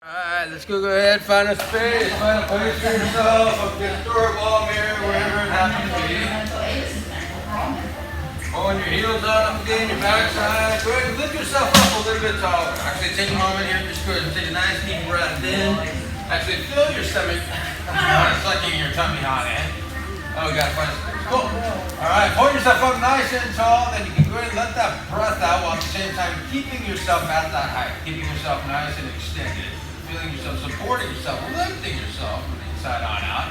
Alright, let's go ahead, find a space, find a place for yourself, up against door, wall, mirror, wherever it happens to be. Pulling your heels up again, your backside. Go ahead and lift yourself up a little bit taller. Actually, take a moment here, just go ahead and take a nice deep breath in. Actually, fill your stomach. It's like your tummy hot, eh? Oh, we gotta find a space. Cool. Alright, pull yourself up nice and tall, then you can go ahead and let that breath out while at the same time keeping yourself at that height, keeping yourself nice and extended. Feeling yourself, supporting yourself, lifting yourself from the inside on out.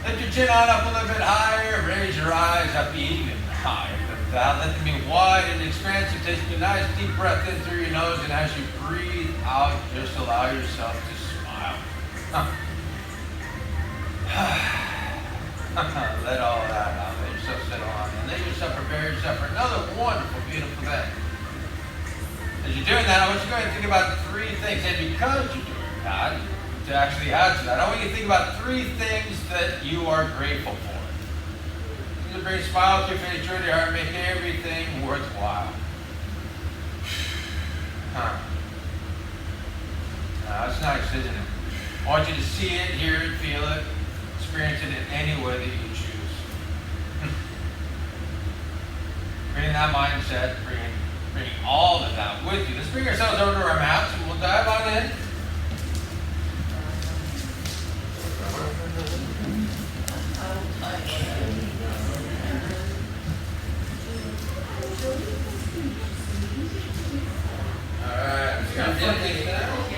Lift your chin on up a little bit higher, raise your eyes up even higher. Let them be wide and expansive. Take a nice deep breath in through your nose, and as you breathe out, just allow yourself to smile. Let all that out. Let yourself settle on and let yourself prepare yourself for another wonderful, beautiful day. As you're doing that, I want you to go ahead and think about three things. And because you're doing that, to actually add to that, I want you to think about three things that you are grateful for. These will bring a smile to your face, joy to your heart, make everything worthwhile. That's nice, isn't it? I want you to see it, hear it, feel it, experience it in any way that you choose. Bring that mindset, bring all of that with you. Let's bring ourselves over to our mats and we'll dive on in. Alright, let's go dim things down.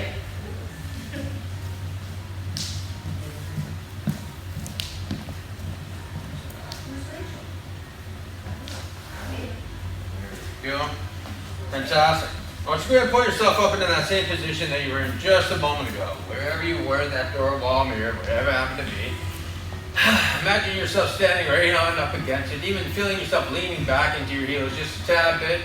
There we go. Fantastic. I want you to go ahead and pull yourself up into that same position that you were in just a moment ago. Wherever you were, that door, wall, mirror, whatever it happened to be. Imagine yourself standing right on up against it, even feeling yourself leaning back into your heels just a tad bit,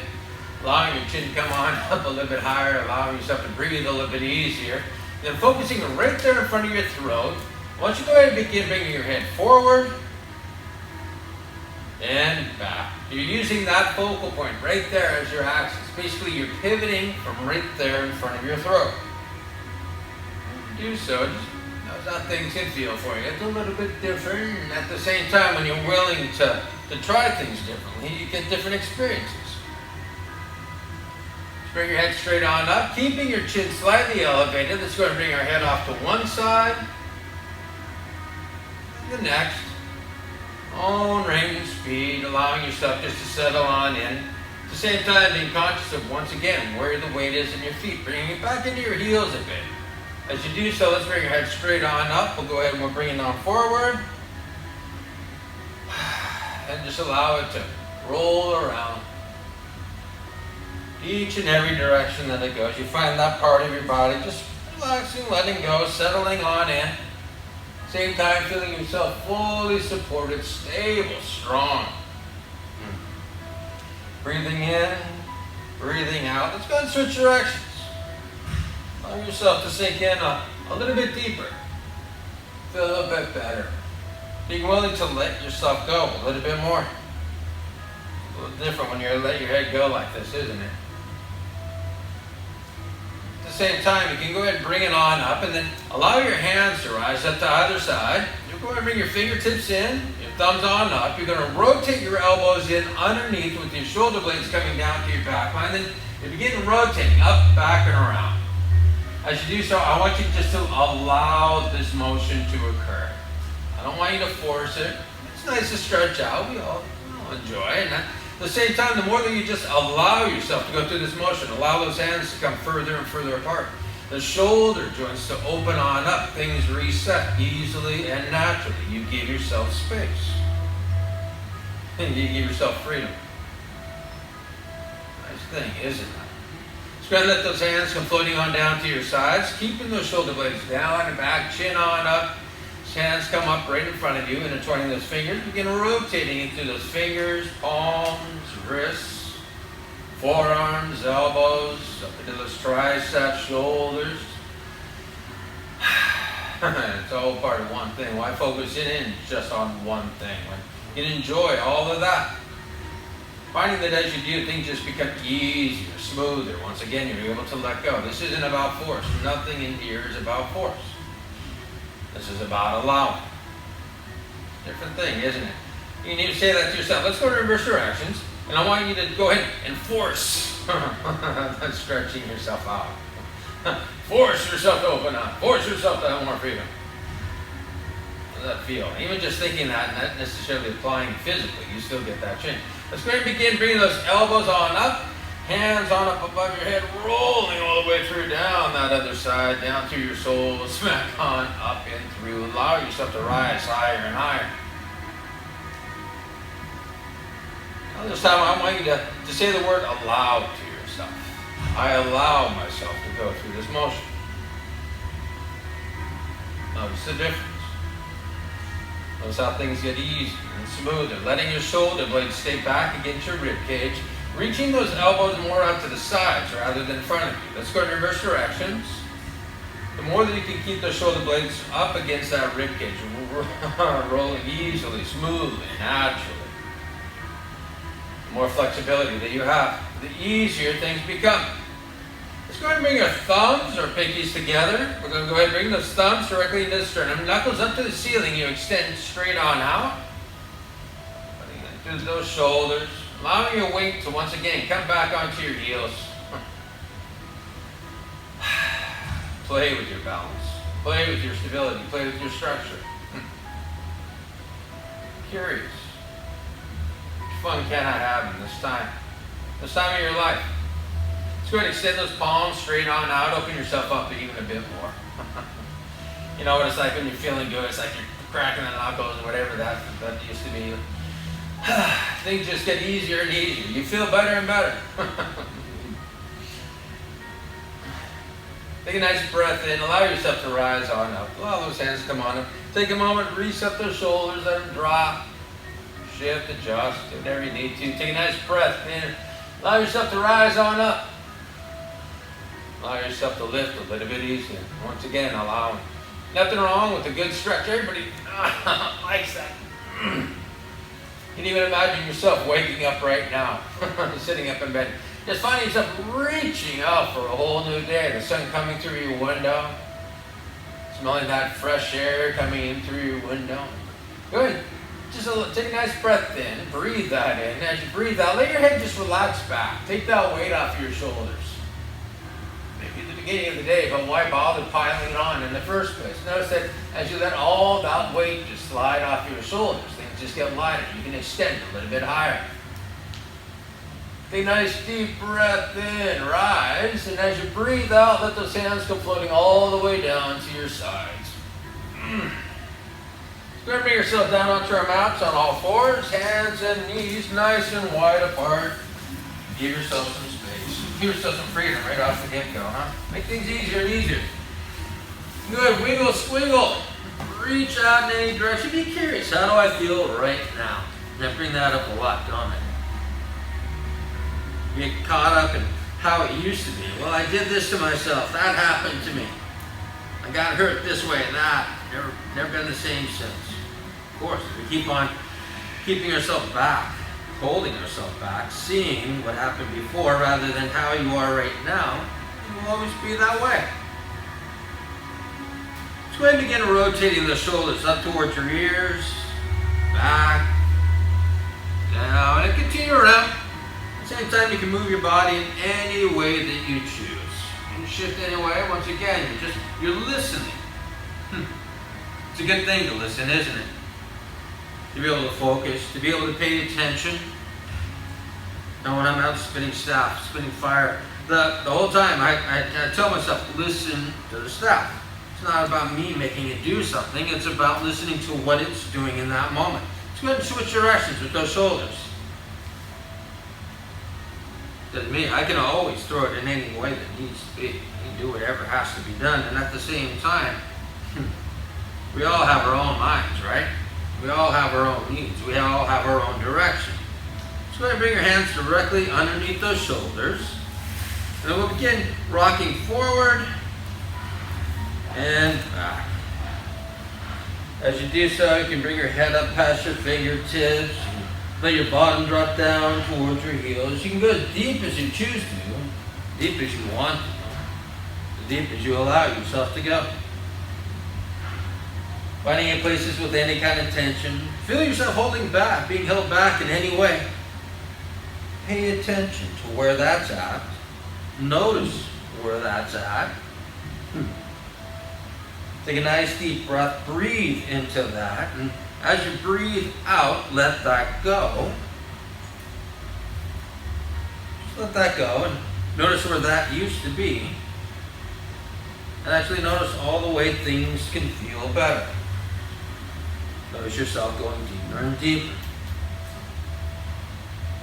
allowing your chin to come on up a little bit higher, allowing yourself to breathe a little bit easier. Then focusing right there in front of your throat. I want you to go ahead and begin bringing your head forward and back. You're using that focal point right there as your axis. Basically, you're pivoting from right there in front of your throat. Do so, just notice how things can feel for you. It's a little bit different, and at the same time, when you're willing to try things differently, you get different experiences. Just bring your head straight on up, keeping your chin slightly elevated. Let's go ahead and bring our head off to one side, and the next. Own range and speed, allowing yourself just to settle on in. At the same time, being conscious of, once again, where the weight is in your feet. Bringing it back into your heels a bit. As you do so, let's bring your head straight on up. We'll go ahead and we'll bring it on forward. And just allow it to roll around. Each and every direction that it goes. You find that part of your body just relaxing, letting go, settling on in. Same time, feeling yourself fully supported, stable, strong. Breathing in, breathing out. Let's go and switch directions. Allow yourself to sink in a little bit deeper. Feel a little bit better. Being willing to let yourself go a little bit more. A little different when you let your head go like this, isn't it? At the same time, you can go ahead and bring it on up and then allow your hands to rise up to either side. You'll go ahead and bring your fingertips in, your thumbs on up. You're going to rotate your elbows in underneath with your shoulder blades coming down to your back line. Then you begin rotating up, back, and around. As you do so, I want you just to allow this motion to occur. I don't want you to force it. It's nice to stretch out. We all enjoy it. At the same time, the more that you just allow yourself to go through this motion, allow those hands to come further and further apart. The shoulder joints to open on up. Things reset easily and naturally. You give yourself space. And you give yourself freedom. Nice thing, isn't it? Just go ahead and let those hands come floating on down to your sides, keeping those shoulder blades down and back, chin on up. Hands come up right in front of you, intertwining those fingers. Begin rotating into those fingers, palms, wrists, forearms, elbows, up into those triceps, shoulders. It's all part of one thing. Why focus in just on one thing when you can enjoy all of that? Finding that as you do, things just become easier, smoother. Once again, you're able to let go. This isn't about force. Nothing in here is about force. This is about allowing. Different thing, isn't it? You need to say that to yourself. Let's go to reverse directions, and I want you to go ahead and force. That's stretching yourself out. Force yourself to open up. Force yourself to have more freedom. How does that feel? Even just thinking that, not necessarily applying physically, you still get that change. Let's go ahead and begin bringing those elbows on up, hands on up above your head, rolling all the way through, down that other side, down through your soul, smack on, up and through. Allow yourself to rise higher and higher. Now this time I want you to say the word allow to yourself. I allow myself to go through this motion. Notice the difference. Notice how things get easier and smoother. Letting your shoulder blades stay back against your rib cage. Reaching those elbows more out to the sides rather than in front of you. Let's go in reverse directions. The more that you can keep those shoulder blades up against that rib cage, rolling easily, smoothly, naturally. The more flexibility that you have, the easier things become. Let's go ahead and bring your thumbs or pinkies together. We're going to go ahead and bring those thumbs directly into the sternum. Knuckles up to the ceiling. You extend straight on out. Putting it through those shoulders. Allowing your weight to once again come back onto your heels. Play with your balance. Play with your stability. Play with your structure. Curious. What fun can I have in this time? This time of your life. Let's go ahead and extend those palms straight on out. Open yourself up even a bit more. You know what it's like when you're feeling good. It's like you're cracking the knuckles or whatever that used to be. Things just get easier and easier. You feel better and better. Take a nice breath in. Allow yourself to rise on up. Allow those hands to come on up. Take a moment, reset those shoulders, let them drop. Shift, adjust, do whatever you need to. Take a nice breath in. Allow yourself to rise on up. Allow yourself to lift a little bit easier. Once again, allowing. Nothing wrong with a good stretch. Everybody likes that. You can even imagine yourself waking up right now, sitting up in bed. Just finding yourself reaching out for a whole new day. The sun coming through your window. Smelling that fresh air coming in through your window. Good. Just take a nice breath in. Breathe that in. As you breathe out, let your head just relax back. Take that weight off your shoulders. Maybe at the beginning of the day, but why bother piling it on in the first place? Notice that as you let all that weight just slide off your shoulders, things just get lighter. You can extend a little bit higher. Take a nice deep breath in, rise, and as you breathe out, let those hands come floating all the way down to your sides. Go ahead and bring yourself down onto our mats on all fours, hands and knees nice and wide apart. Give yourself some space. Give yourself some freedom right off the get-go, huh? Make things easier and easier. Good, wiggle, squiggle. Reach out in any direction. Be curious, how do I feel right now? And I bring that up a lot, don't I? You get caught up in how it used to be. Well, I did this to myself. That happened to me. I got hurt this way and that. Never been the same since. Of course, if we keep on keeping ourselves back, holding ourselves back, seeing what happened before rather than how you are right now, it will always be that way. Let's go ahead and begin rotating the shoulders up towards your ears, back, down, and continue around. At the same time, you can move your body in any way that you choose. You can shift anyway. Once again, you're listening. It's a good thing to listen, isn't it? To be able to focus, to be able to pay attention. Now when I'm out spinning staff, spinning fire, the whole time I tell myself, listen to the staff. It's not about me making it do something, it's about listening to what it's doing in that moment. Let's go ahead and switch directions with those shoulders. Doesn't mean I can always throw it in any way that needs to be. You can do whatever has to be done, and at the same time, we all have our own minds, right? We all have our own needs. We all have our own direction. So go ahead and bring your hands directly underneath those shoulders. And then we'll begin rocking forward and back. As you do so, you can bring your head up past your fingertips. Let your bottom drop down towards your heels. You can go as deep as you choose to, deep as you want to, as deep as you allow yourself to go. Finding any places with any kind of tension. Feel yourself holding back, being held back in any way. Pay attention to where that's at. Notice where that's at. Take a nice deep breath. Breathe into that. And as you breathe out, let that go. Just let that go. And notice where that used to be. And actually notice all the way things can feel better. Notice yourself going deeper and deeper.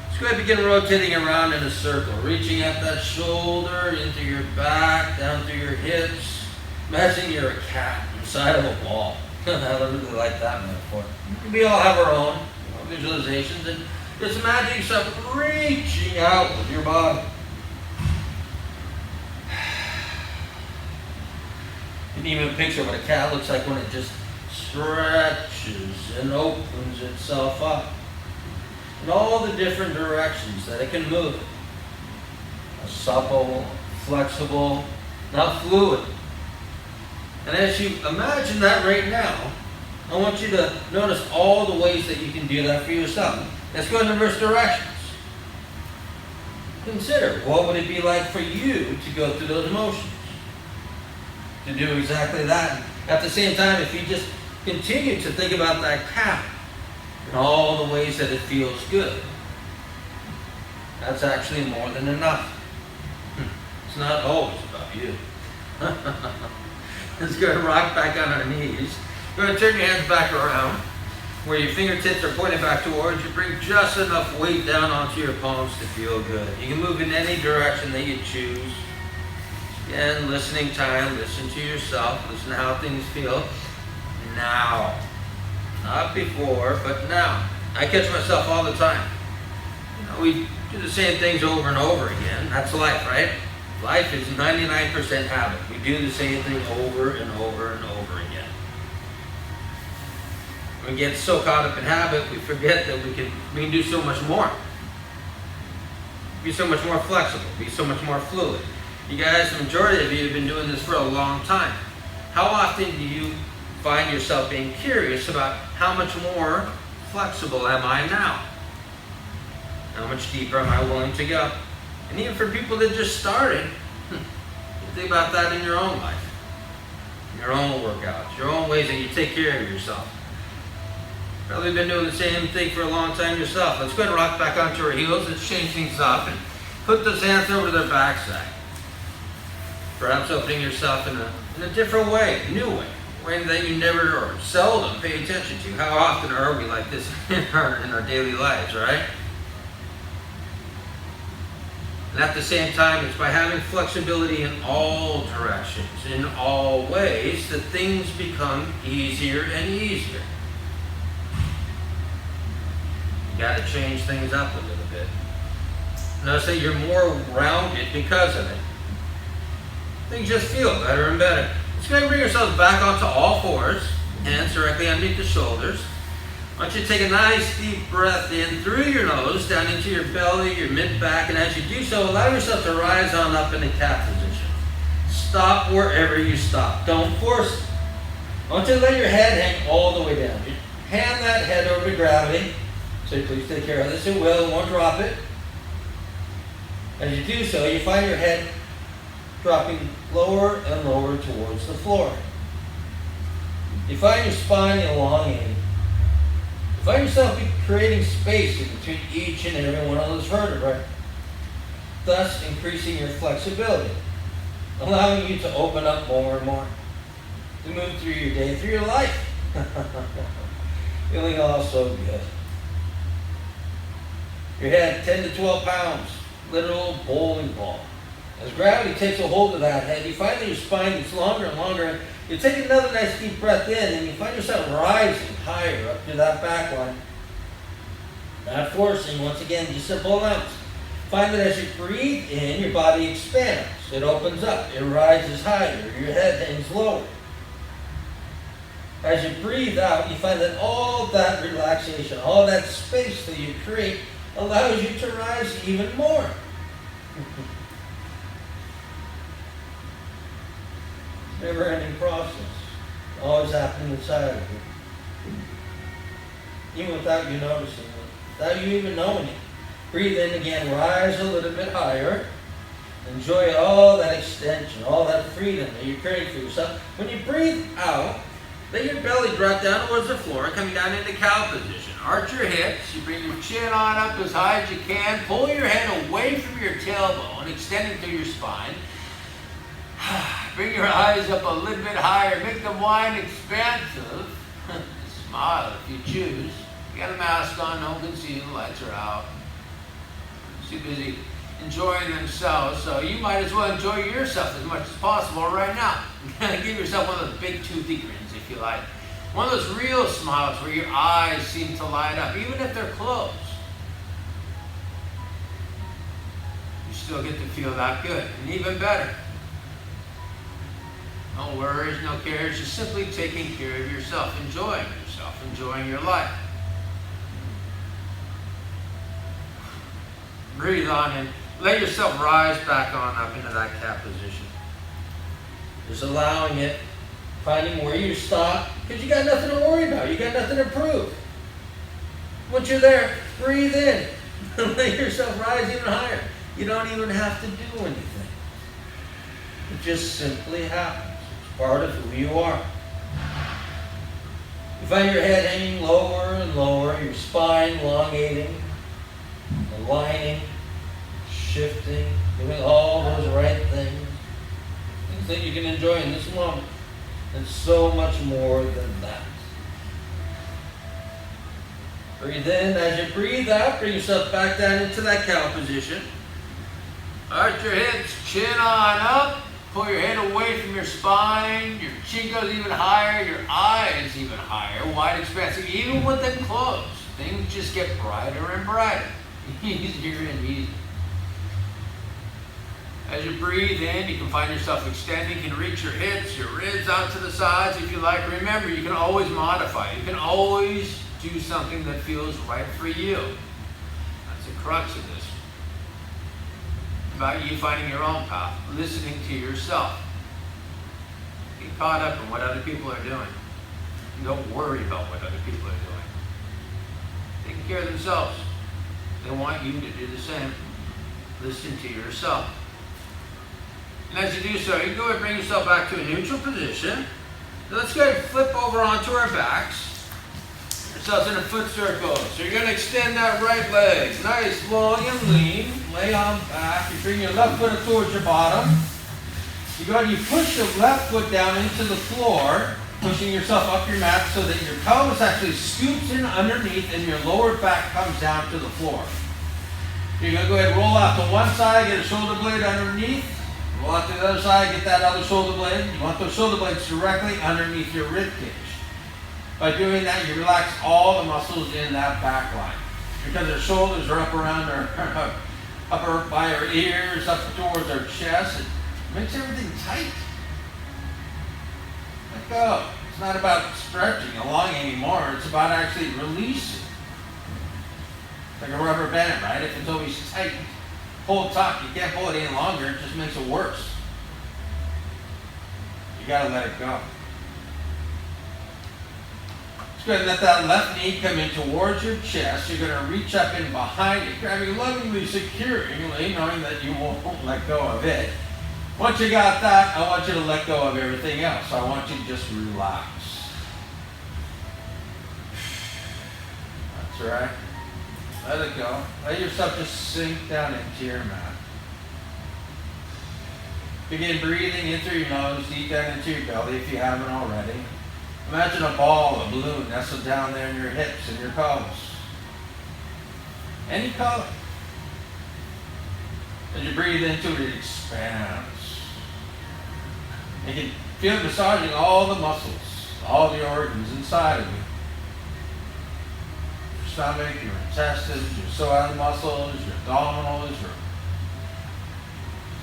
Let's go ahead and begin rotating around in a circle, reaching at that shoulder, into your back, down through your hips. Imagine you're a cat inside of a ball. I really like that metaphor. We all have our own visualizations, and just imagine yourself reaching out with your body. You can even picture what a cat looks like when it just stretches and opens itself up in all the different directions that it can move. Supple, flexible, now fluid. And as you imagine that right now, I want you to notice all the ways that you can do that for yourself. Let's go in reverse directions. Consider, what would it be like for you to go through those motions? To do exactly that. At the same time, if you just continue to think about that cat and all the ways that it feels good, that's actually more than enough. It's not always about you. Let's go and rock back on our knees. Go ahead and turn your hands back around where your fingertips are pointed back towards you. Bring just enough weight down onto your palms to feel good. You can move in any direction that you choose. Again, listening time. Listen to yourself. Listen to how things feel now. Not before, but now. I catch myself all the time. We do the same things over and over again. That's life, right? Life is 99% habit. We do the same thing over and over and over again. We get so caught up in habit, we forget that we can do so much more. Be so much more flexible. Be so much more fluid. You guys, the majority of you have been doing this for a long time. How often do you find yourself being curious about how much more flexible am I now? How much deeper am I willing to go? And even for people that just started, think about that in your own life, your own workouts, your own ways that you take care of yourself. Probably been doing the same thing for a long time yourself. Let's go ahead and rock back onto our heels. Let's change things up and put those hands over their backside. Perhaps opening yourself in a different way, a new way, a way that you never or seldom pay attention to. How often are we like this in our daily lives, right? And at the same time, it's by having flexibility in all directions, in all ways, that things become easier and easier. You got to change things up a little bit. Notice that you're more rounded because of it. Things just feel better and better. Let's go ahead and bring yourselves back onto all fours, hands directly underneath the shoulders. I want you to take a nice deep breath in through your nose, down into your belly, your mid-back, and as you do so, allow yourself to rise on up into cat position. Stop wherever you stop. Don't force it. I want you to let your head hang all the way down. Hand that head over to gravity. So please take care of this. It will. It won't drop it. As you do so, you find your head dropping lower and lower towards the floor. You find your spine elongating. You find yourself creating space in between each and every one of those vertebrae, thus increasing your flexibility, allowing you to open up more and more, to move through your day, through your life. Feeling all so good. Your head, 10 to 12 pounds, literal bowling ball. As gravity takes a hold of that head, you find that your spine gets longer and longer. You take another nice deep breath in, and you find yourself rising higher up to that back line. Not forcing, once again, just simple amounts. Find that as you breathe in, your body expands. It opens up. It rises higher. Your head hangs lower. As you breathe out, you find that all that relaxation, all that space that you create allows you to rise even more. Never-ending process, always happening inside of you, even without you noticing it, without you even knowing it. Breathe in again, rise a little bit higher. Enjoy all that extension, all that freedom that you're creating for yourself. When you breathe out, let your belly drop down towards the floor, coming down into cow position. Arch your hips. You bring your chin on up as high as you can. Pull your head away from your tailbone, extending through your spine. Bring your eyes up a little bit higher. Make them wide, expansive. Smile if you choose. You got a mask on, no one can see you. The lights are out. Too busy enjoying themselves, so you might as well enjoy yourself as much as possible right now. Give yourself one of those big toothy grins if you like. One of those real smiles where your eyes seem to light up, even if they're closed. You still get to feel that good, and even better. No worries, no cares, just simply taking care of yourself, enjoying your life. Breathe on in. Let yourself rise back on up into that cat position. Just allowing it, finding where you stop, because you got nothing to worry about. You got nothing to prove. Once you're there, breathe in. Let yourself rise even higher. You don't even have to do anything. It just simply happens. It's part of who you are. You find your head hanging lower and lower, your spine elongating, aligning, shifting, doing all those right things that you can enjoy in this moment, and so much more than that. Breathe in. As you breathe out, bring yourself back down into that cow position. Arch your hips, chin on up, pull your head away from your spine, your chin goes even higher, your eyes even higher, wide expansive, even with them closed. Things just get brighter and brighter. Easier and easier. As you breathe in, you can find yourself extending. You can reach your hips, your ribs out to the sides if you like. Remember, you can always modify. You can always do something that feels right for you. That's the crux of this. It's about you finding your own path, listening to yourself. Get caught up in what other people are doing. And don't worry about what other people are doing. Taking care of themselves. They want you to do the same. Listen to yourself. And as you do so, you can go ahead and bring yourself back to a neutral position. Now let's go ahead and flip over onto our backs. Yourselves in a foot circle. So you're going to extend that right leg. Nice, long and lean. Lay on back. You bring your left foot towards your bottom. You go ahead and you push your left foot down into the floor, pushing yourself up your mat so that your pelvis actually scoops in underneath and your lower back comes down to the floor. You're going to go ahead and roll out to one side, get a shoulder blade underneath. Roll out to the other side, get that other shoulder blade. You want those shoulder blades directly underneath your rib cage. By doing that, you relax all the muscles in that back line. Because their shoulders are up around our, up by our ears, up towards our chest. It makes everything tight. Let go. It's not about stretching along anymore. It's about actually releasing. It's like a rubber band, right? If it's always tight, pull taut, you can't pull it any longer. It just makes it worse. You got to let it go. Just go ahead and let that left knee come in towards your chest. You're going to reach up in behind it, grabbing lovingly, securingly, knowing that you won't let go of it. Once you got that, I want you to let go of everything else. I want you to just relax. That's right. Let it go. Let yourself just sink down into your mat. Begin breathing in through your nose, deep down into your belly if you haven't already. Imagine a ball, a balloon nestled down there in your hips and your pelvis. Any color. As you breathe into it, it expands. You can feel it massaging all the muscles, all the organs inside of you. Your stomach, your intestines, your psoas muscles, your abdominals, it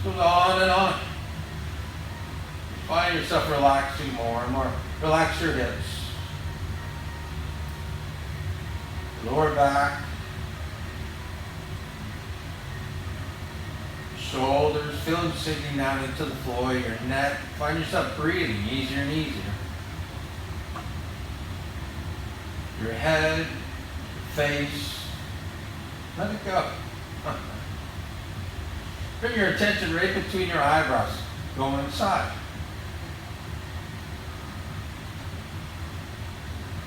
goes on and on. You find yourself relaxing more and more. Relax your hips. lower back, shoulders, feel them sinking down into the floor, your neck. Find yourself breathing easier and easier. Your head, your face, let it go. Bring your attention right between your eyebrows. Go inside.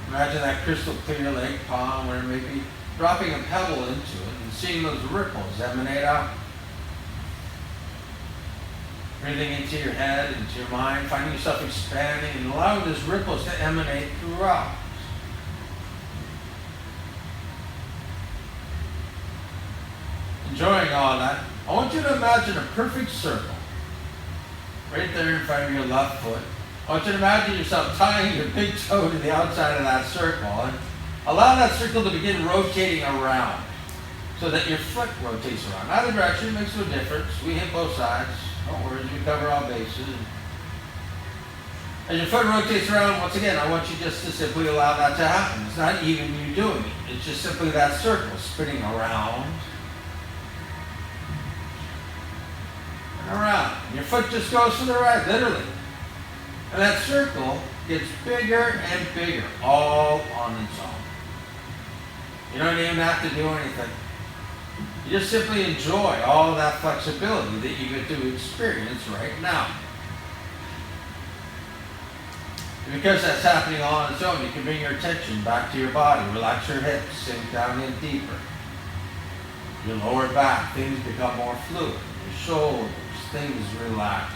Imagine that crystal clear lake pond where maybe dropping a pebble into it and seeing those ripples emanate out. Breathing into your head, into your mind, finding yourself expanding and allowing those ripples to emanate throughout. Enjoying all that, I want you to imagine a perfect circle right there in front of your left foot. I want you to imagine yourself tying your big toe to the outside of that circle and allow that circle to begin rotating around so that your foot rotates around. Either direction makes no difference. We hit both sides. Don't worry, we cover all bases. As your foot rotates around, once again, I want you just to simply allow that to happen. It's not even you doing it. It's just simply that circle spinning around and around. And your foot just goes to the right, literally. And that circle gets bigger and bigger, all on its own. You don't even have to do anything. You just simply enjoy all that flexibility that you get to experience right now. And because that's happening all on its own, you can bring your attention back to your body. Relax your hips, sink down in deeper. Your lower back, things become more fluid. Your shoulders, things relax.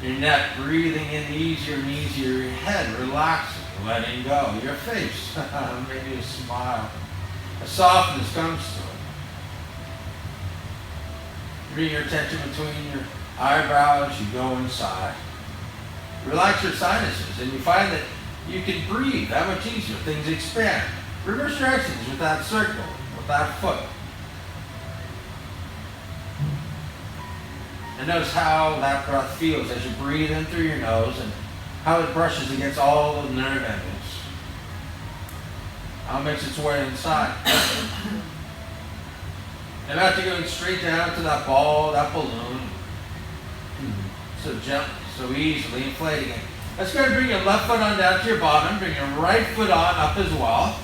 Your neck, breathing in easier and easier. Your head, relaxing, letting go. Your face, maybe a smile. A softness comes to it. Bring your attention between your eyebrows. You go inside. Relax your sinuses, and you find that you can breathe that much easier. Things expand. Reverse directions with that circle, with that foot. And notice how that breath feels as you breathe in through your nose and how it brushes against all the nerve endings. How it makes its way inside. And after going straight down to that ball, that balloon, so gently, so easily inflating it. Let's go and bring your left foot on down to your bottom. Bring your right foot on up as well.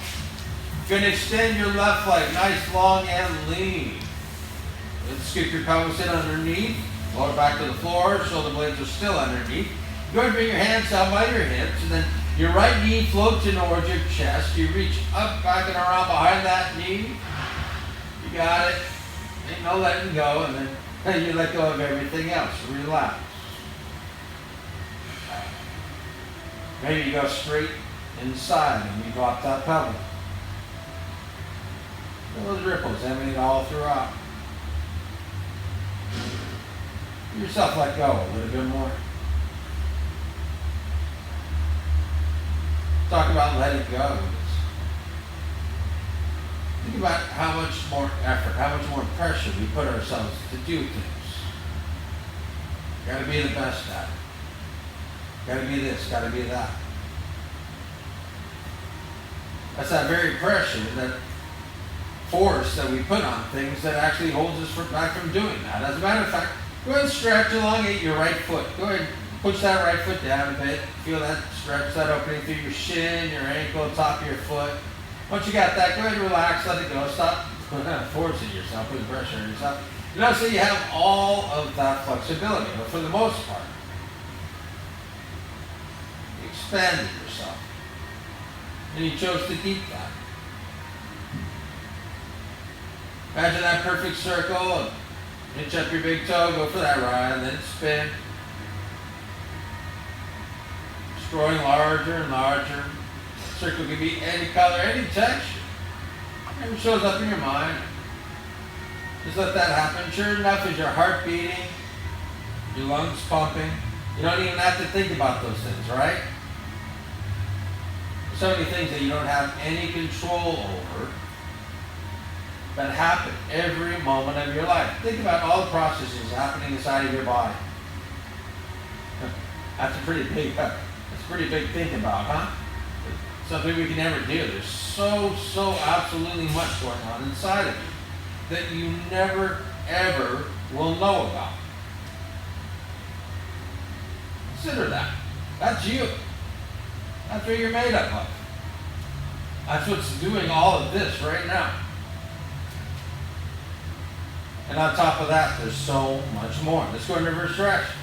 You're going to extend your left leg, nice, long, and lean. Let's scoop your pelvis in underneath. Lower back to the floor. Shoulder blades are still underneath. Go ahead and bring your hands down by your hips, and then your right knee floats in towards your chest. You reach up, back, and around behind that knee. You got it. Ain't no letting go, and then you let go of everything else. Relax. Maybe you go straight inside and you drop that pebble. Those ripples emanate all throughout. Give yourself let go a little bit more. Talk about letting go. Think about how much more effort, how much more pressure we put ourselves to do things. Got to be the best at it. Got to be this, got to be that. That's that very pressure, that force that we put on things that actually holds us back from doing that. As a matter of fact, go ahead and stretch, elongate your right foot. Go ahead and push that right foot down a bit. Feel that stretch, that opening through your shin, your ankle, top of your foot. Once you got that, go ahead and relax, let it go. Stop forcing yourself, putting pressure on yourself. You know, so you have all of that flexibility, but for the most part, expanded yourself. And you chose to keep that. Imagine that perfect circle. Hitch up your big toe, go for that ride, and then spin. It's growing larger and larger. The circle can be any color, any texture. Whatever shows up in your mind. Just let that happen. Sure enough, as your heart beating, your lungs pumping, you don't even have to think about those things, right? So many things that you don't have any control over that happen every moment of your life. Think about all the processes happening inside of your body. That's a pretty big think about, huh? something we can never do. There's so absolutely much going on inside of you that you never, ever will know about. Consider that. That's you. That's what you're made up of. That's what's doing all of this right now. And on top of that, there's so much more. Let's go in reverse directions.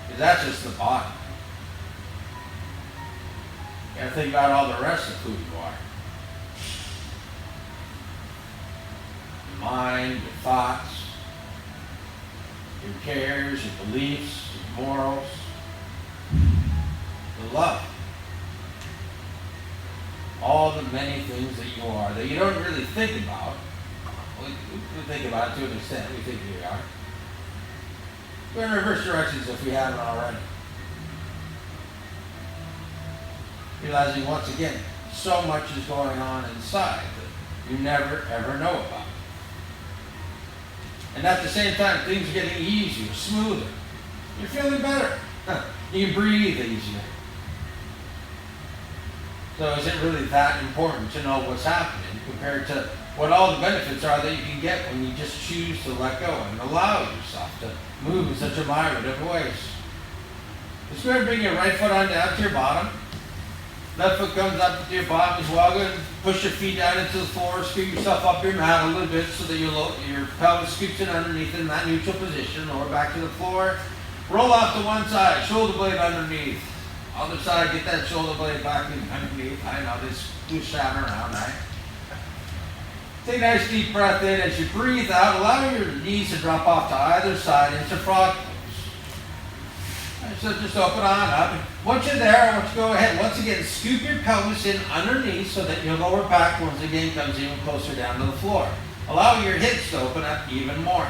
Because that's just the body. You gotta think about all the rest of who you are. Your mind, your thoughts, your cares, your beliefs, your morals, the love. All the many things that you are that you don't really think about. We think about it to an extent. We think we are. We're in reverse directions if we haven't already. Realizing once again, so much is going on inside that you never ever know about. And at the same time, things are getting easier, smoother. You're feeling better. You can breathe easier. So is it really that important to know what's happening compared to what all the benefits are that you can get when you just choose to let go and allow yourself to move in such a myriad of ways? Just go ahead and bring your right foot on down to your bottom. Left foot comes up to your bottom as well. Go ahead and push your feet down into the floor. Scoot yourself up your mat a little bit so that your pelvis scoots in underneath in that neutral position. Lower back to the floor. Roll off to one side. Shoulder blade underneath. Other side, get that shoulder blade back in underneath. I know this loose shot around, right? Take a nice deep breath in. As you breathe out, allow your knees to drop off to either side into frog pose. So just open on up. Once you're there, I want you to go ahead. Once again, scoop your pelvis in underneath so that your lower back once again comes even closer down to the floor. Allow your hips to open up even more.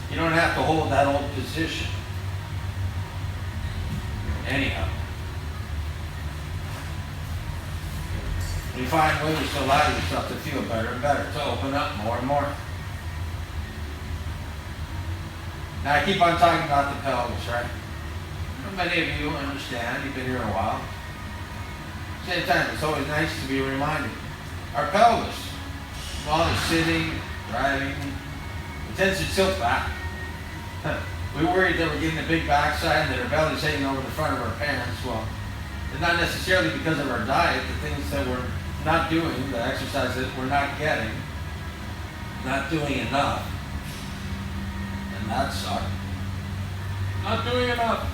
You don't have to hold that old position. Anyhow, you find ways to allow yourself to feel better and better, to open up more and more. Now I keep on talking about the pelvis, right? Many of you understand, you've been here a while. At the same time, it's always nice to be reminded. Our pelvis, while it's sitting, driving, it tends to tilt back. We worried that we're getting a big backside and that our belly's hanging over the front of our pants. Well, it's not necessarily because of our diet, the things that we're not doing, the exercise that we're not getting, not doing enough. And that sucks. Not doing enough.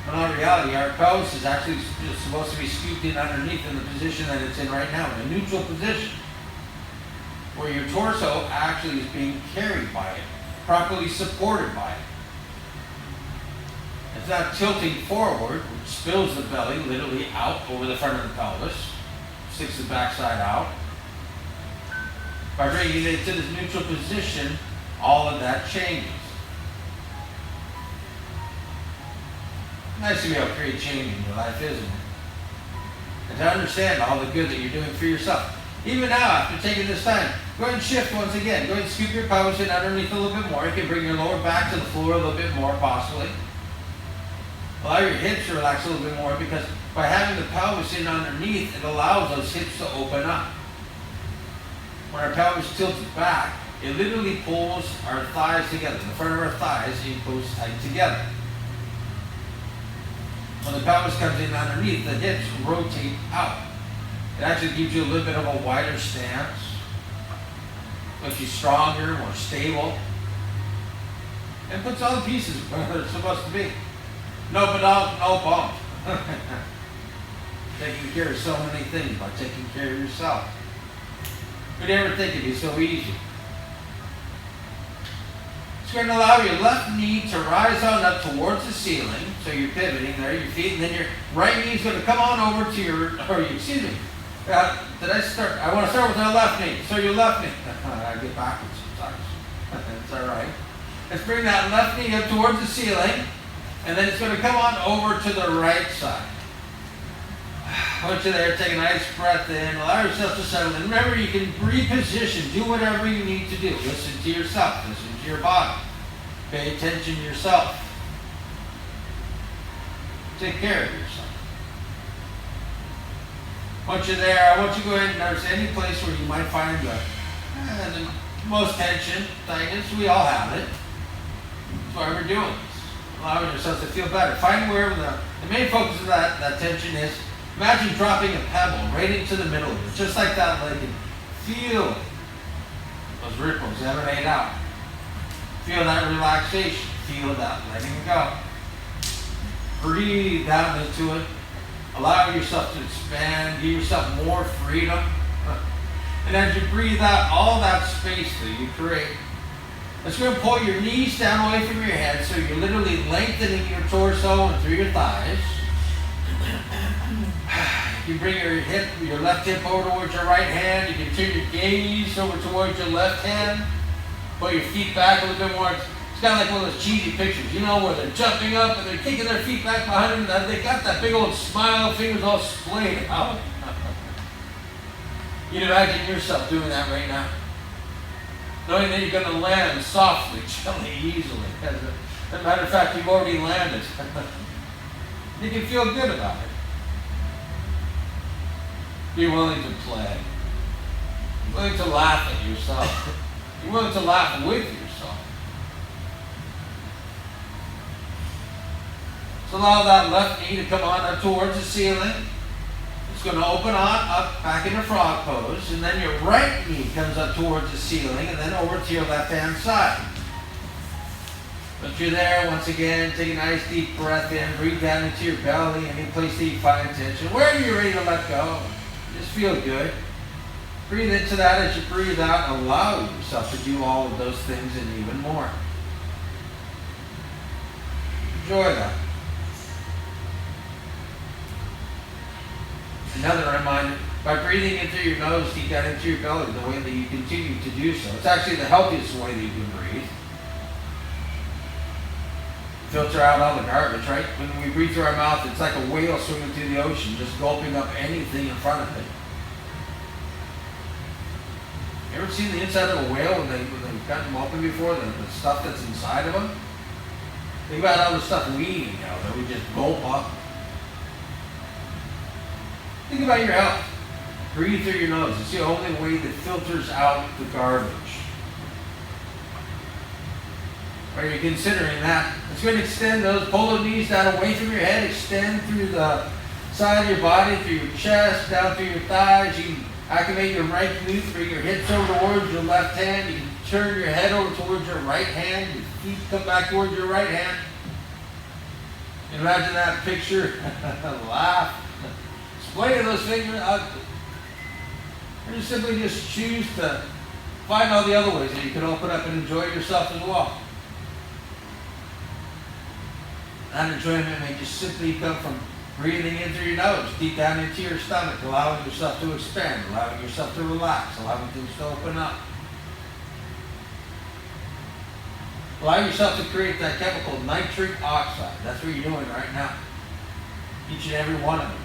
But in reality, our pelvis is actually supposed to be scooped in underneath in the position that it's in right now, in a neutral position, where your torso actually is being carried by it, properly supported by it. It's not tilting forward, which spills the belly literally out over the front of the pelvis, sticks the backside out. By bringing it to this neutral position, all of that changes. Nice to be able to create change in your life, isn't it? And to understand all the good that you're doing for yourself. Even now, after taking this time, go ahead and shift once again. Go ahead and scoop your pelvis in underneath a little bit more. You can bring your lower back to the floor a little bit more, possibly. Allow your hips to relax a little bit more, because by having the pelvis in underneath, it allows those hips to open up. When our pelvis tilts back, it literally pulls our thighs together. The front of our thighs goes tight together. When the pelvis comes in underneath, the hips rotate out. It actually gives you a little bit of a wider stance, makes you stronger, more stable, and puts all the pieces where they're supposed to be. No pedal, no bump. Taking care of so many things by taking care of yourself. Who'd ever think it'd be so easy? It's going to allow your left knee to rise on up towards the ceiling, so you're pivoting there, your feet, and then your right knee is going to come on over to I want to start with our left knee. So your left knee. I get backwards sometimes. That's all right. Let's bring that left knee up towards the ceiling, and then it's going to come on over to the right side. Once you're there, take a nice breath in. Allow yourself to settle in. Remember, you can reposition. Do whatever you need to do. Listen to yourself. Listen to your body. Pay attention to yourself. Take care of yourself. Once you're there, I want you to go ahead and notice any place where you might find the most tension, tightness. We all have it. That's why we're doing this. Allowing yourself to feel better. Find wherever the main focus of that tension is. Imagine dropping a pebble right into the middle of it, just like that leg, and feel those ripples emanate out. Feel that relaxation. Feel that letting go. Breathe down into it. Allow yourself to expand. Give yourself more freedom. And as you breathe out all that space that you create, it's going to pull your knees down away from your head, so you're literally lengthening your torso and through your thighs. You bring your left hip over towards your right hand. You can turn your gaze over towards your left hand. Pull your feet back a little bit more. It's kind of like one of those cheesy pictures, you know, where they're jumping up and they're kicking their feet back behind them. They got that big old smile, fingers all splayed out. You can imagine yourself doing that right now. Knowing that you're going to land softly, gently, easily. As a matter of fact, you've already landed. You can feel good about it. Be willing to play. Be willing to laugh at yourself. Be willing to laugh with yourself. So allow that left knee to come on up towards the ceiling. It's going to open on up back into frog pose, and then your right knee comes up towards the ceiling, and then over to your left hand side. Once you're there, once again, take a nice deep breath in, breathe down into your belly, any place that you find tension. Wherever you're ready to let go, just feel good. Breathe into that as you breathe out, and allow yourself to do all of those things and even more. Enjoy that. Another reminder, by breathing in through your nose, deep down into your belly, the way that you continue to do so. It's actually the healthiest way that you can breathe. Filter out all the garbage, right? When we breathe through our mouth, it's like a whale swimming through the ocean, just gulping up anything in front of it. You ever seen the inside of a whale when they've cut them open before, the stuff that's inside of them? Think about all the stuff we eat, you know, that we just gulp up. Think about your health. Breathe through your nose. It's the only way that filters out the garbage. Are you considering that? It's going to extend those, pull those knees down away from your head, extend through the side of your body, through your chest, down through your thighs. You can activate your right glute, bring your hips over towards your left hand. You can turn your head over towards your right hand. Your feet come back towards your right hand. Imagine that picture. Laugh. Splay those fingers out. Or just simply just choose to find all the other ways that you can open up and enjoy yourself as well. That enjoyment may just simply come from breathing in through your nose, deep down into your stomach, allowing yourself to expand, allowing yourself to relax, allowing things to open up. Allow yourself to create that chemical nitric oxide. That's what you're doing right now. Each and every one of them.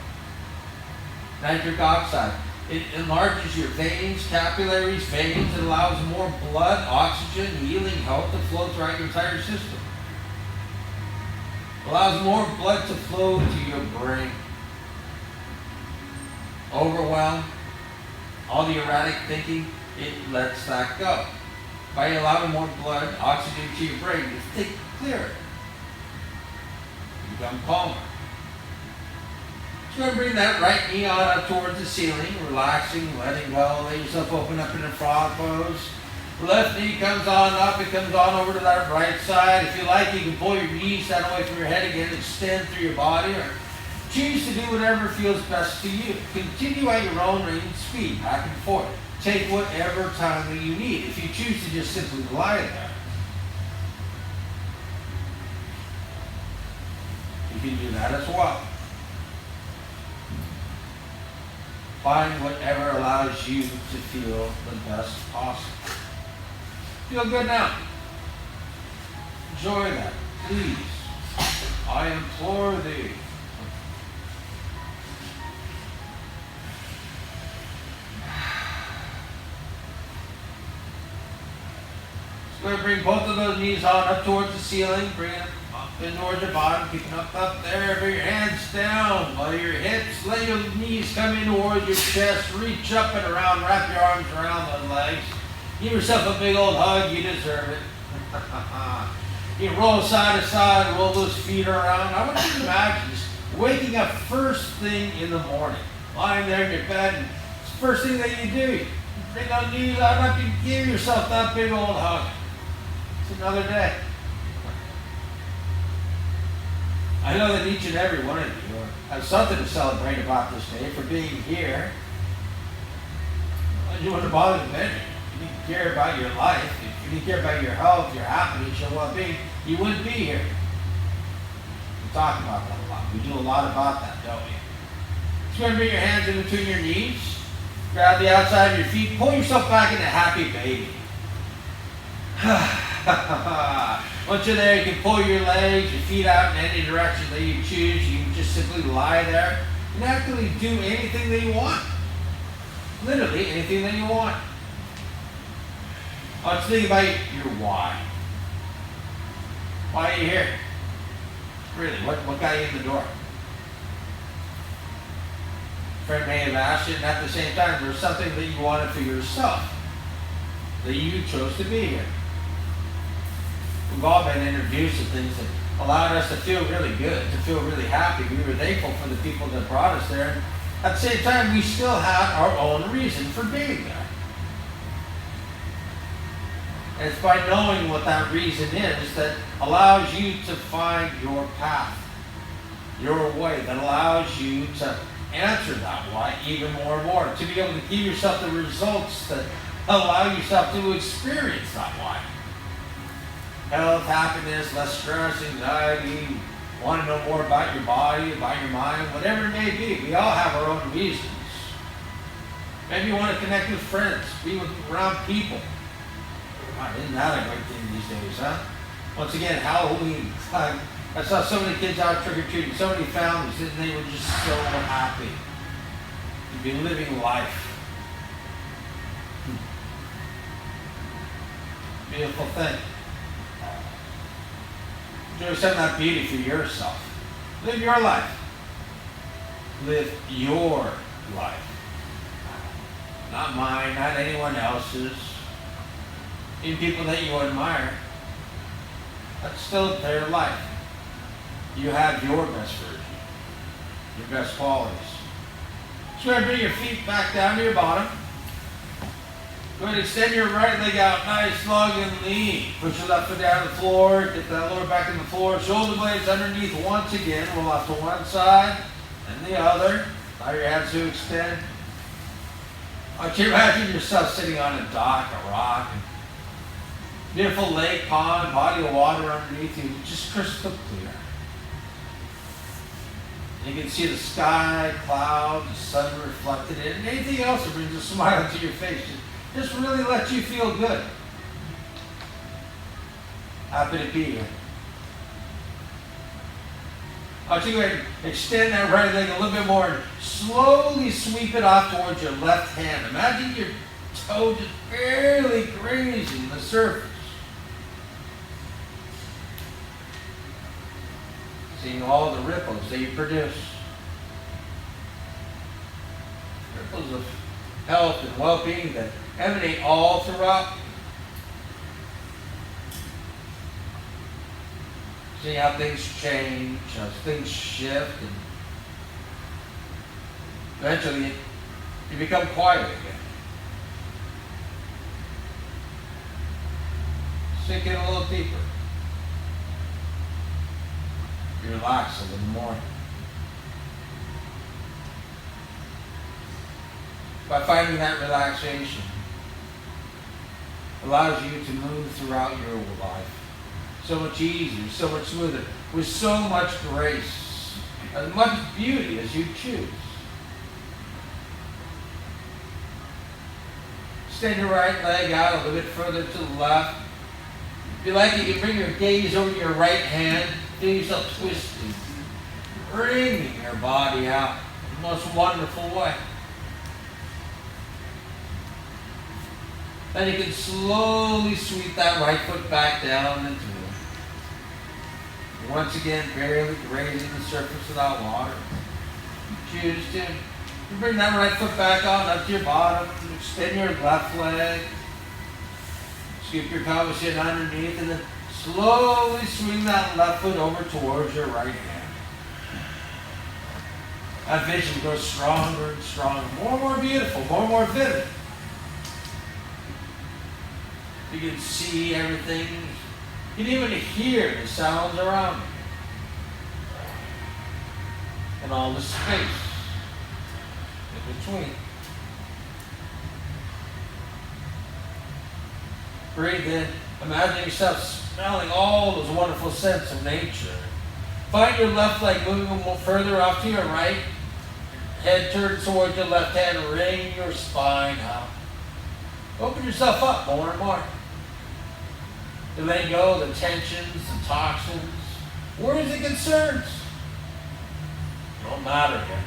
Nitric oxide. It enlarges your veins, capillaries, veins. It allows more blood, oxygen, healing, health to flow throughout your entire system. Allows more blood to flow to your brain. Overwhelm, all the erratic thinking, it lets that go. By allowing more blood, oxygen to your brain, you think clearer. You become calmer. So bring that right knee on up towards the ceiling, relaxing, letting go, let yourself open up in a frog pose. Left knee comes on up, it comes on over to that right side. If you like, you can pull your knees down away from your head again, extend through your body, or choose to do whatever feels best to you. Continue at your own rate and speed, back and forth. Take whatever time that you need. If you choose to just simply lie there, you can do that as well. Find whatever allows you to feel the best possible. Feel good now. Enjoy that, please. I implore thee. Go Go ahead and bring both of those knees on up towards the ceiling. Bring it up in towards your bottom. Keep it up there. Bring your hands down by your hips. Let your knees come in towards your chest. Reach up and around. Wrap your arms around those legs. Give yourself a big old hug. You deserve it. You roll side to side. Roll those feet around. I want you to imagine just waking up first thing in the morning. Lying there in your bed. And it's the first thing that you do. You bring those knees out up and give yourself that big old hug. It's another day. I know that each and every one of you have something to celebrate about this day for being here. You wouldn't bother to mention. If you didn't care about your life, if you didn't care about your health, your happiness, your well-being, you wouldn't be here. We talk about that a lot. We do a lot about that, don't we? So you're going to bring your hands in between your knees. Grab the outside of your feet. Pull yourself back into happy baby. Once you're there, you can pull your legs, your feet out in any direction that you choose. You can just simply lie there and actually do anything that you want. Literally anything that you want. I want you to think about your why. Why are you here? Really, what got you in the door? A friend may have asked you, and at the same time, there's something that you wanted for yourself, that you chose to be here. We've all been introduced to things that allowed us to feel really good, to feel really happy. We were thankful for the people that brought us there. And at the same time, we still had our own reason for being there. And it's by knowing what that reason is that allows you to find your path, your way, that allows you to answer that why even more and more, to be able to give yourself the results that allow yourself to experience that why. Health, happiness, less stress, anxiety, want to know more about your body, about your mind, whatever it may be. We all have our own reasons. Maybe you want to connect with friends, be around people. Wow, isn't that a great thing these days, huh? Once again, Halloween. I saw so many kids out trick-or-treating, so many families, and they were just so happy to be living life. Beautiful thing. Enjoy some of that beauty for yourself. Live your life. Live your life. Not mine, not anyone else's. Even people that you admire. That's still their life. You have your best version. Your best qualities. So go ahead and bring your feet back down to your bottom. Go ahead and extend your right leg out nice, long, and lean. Push your left foot down to the floor. Get that lower back in the floor. Shoulder blades underneath once again. Roll off to one side and the other. Allow your hands to extend. I want you to imagine yourself sitting on a dock, a rock. Beautiful lake, pond, body of water underneath you. Just crystal clear. You can see the sky, clouds, the sun reflected in it, and anything else that brings a smile to your face. Just really let you feel good. Happy to be here. I want you to go ahead and extend that right leg a little bit more and slowly sweep it off towards your left hand. Imagine your toe just barely grazing the surface. Seeing all the ripples that you produce. Ripples of health and well-being that emanate all throughout. See how things change, how things shift, and eventually you become quiet again. Sink in a little deeper. You relax a little more. By finding that relaxation, allows you to move throughout your life so much easier, so much smoother, with so much grace, as much beauty as you choose. Extend your right leg out a little bit further to the left. If you like, you can bring your gaze over your right hand. Feel yourself twisting, bringing your body out in the most wonderful way. And you can slowly sweep that right foot back down and through. Once again, barely grazing the surface without water. You choose to. You bring that right foot back on up to your bottom. Extend your left leg. Scoop your pelvis in underneath, and then slowly swing that left foot over towards your right hand. That vision grows stronger and stronger, more and more beautiful, more and more vivid. You can see everything. You can even hear the sounds around you. And all the space in between. Breathe in. Imagine yourself smelling all those wonderful scents of nature. Find your left leg moving a little further off to your right. Head turned towards your left hand. Wring your spine out. Open yourself up more and more. You let go of the tensions, the toxins, worries and concerns. Don't matter here.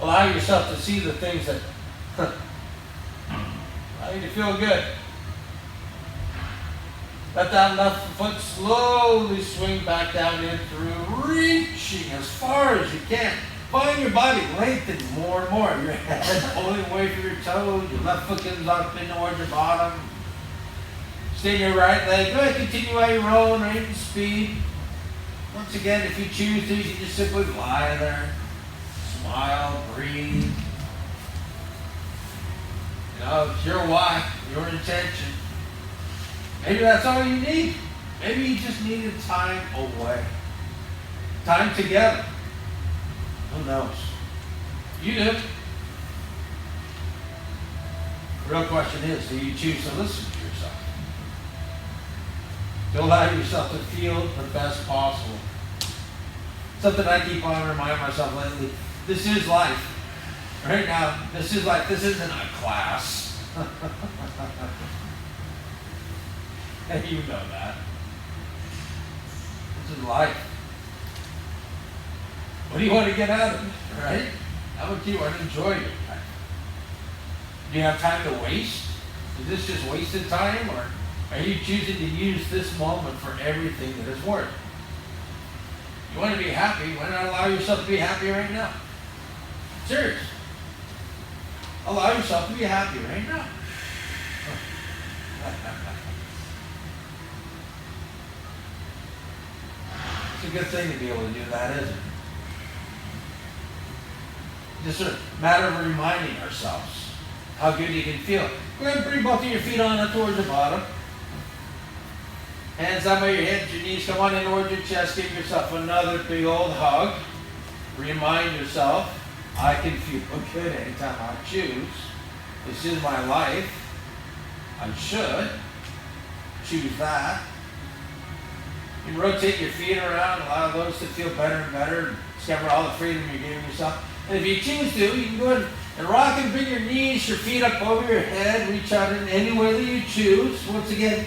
Allow yourself to see the things that allow you to feel good. Let that left foot slowly swing back down in through, reaching as far as you can. Find your body lengthening more and more. Your head pulling away from your toes. Your left foot comes up in towards your bottom. Stay your right leg. Go ahead, continue while you're rolling, rate and speed. Once again, if you choose to, you can just simply lie there. Smile, breathe. You know, it's your why, your intention. Maybe that's all you need. Maybe you just needed time away. Time together. Who knows? You do. The real question is, do you choose to listen to yourself? To allow yourself to feel the best possible. Something I keep on reminding myself lately. This is life. Right now, this is life. This isn't a class. And you know that. This is life. What do you want to get out of it, right? How much do you want to enjoy your life? Do you have time to waste? Is this just wasted time, or are you choosing to use this moment for everything that it's worth? You want to be happy, why not allow yourself to be happy right now? Serious. Allow yourself to be happy right now. It's a good thing to be able to do that, isn't it? Just a matter of reminding ourselves how good you can feel. Go ahead and bring both of your feet on up towards the bottom. Hands up by your hips, your knees come on in towards your chest. Give yourself another big old hug. Remind yourself, I can feel good anytime I choose. This is my life. I should choose that. You can rotate your feet around, allow those to feel better and better. Discover all the freedom you're giving yourself. And if you choose to, you can go ahead and rock and bring your knees, your feet up over your head. Reach out in any way that you choose. Once again,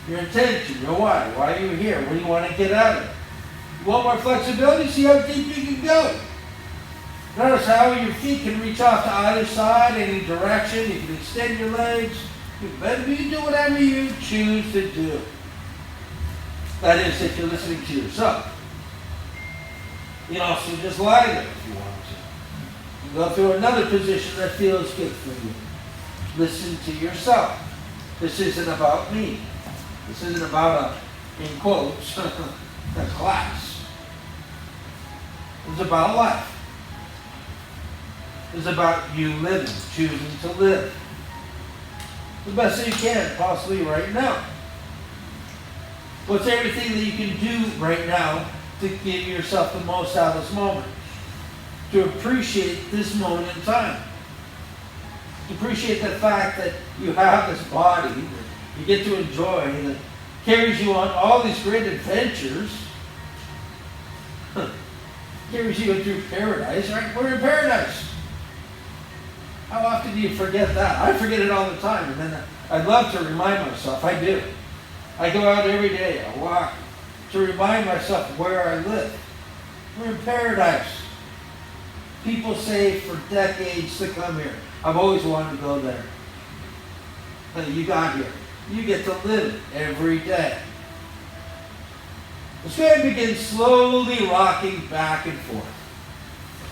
your intention, your why. Why are you here? What do you want to get out of it? You want more flexibility? See how deep you can go. Notice how your feet can reach off to either side, any direction. You can extend your legs. You can do whatever you choose to do. That is, if you're listening to yourself. You can also just lie there if you want to. You go through another position that feels good for you. Listen to yourself. This isn't about me. This isn't about in quotes, a class. It's about life. It's about you living, choosing to live the best that you can, possibly right now. What's everything that you can do right now to give yourself the most out of this moment? To appreciate this moment in time. To appreciate the fact that you have this body that you get to enjoy, that carries you on all these great adventures. Carries you through paradise, right? We're in paradise. How often do you forget that? I forget it all the time, and then I'd love to remind myself. I do. I go out every day. I walk to remind myself where I live. We're in paradise. People say for decades to come here. I've always wanted to go there. But you got here. You get to live it every day. Let's go ahead and begin slowly rocking back and forth.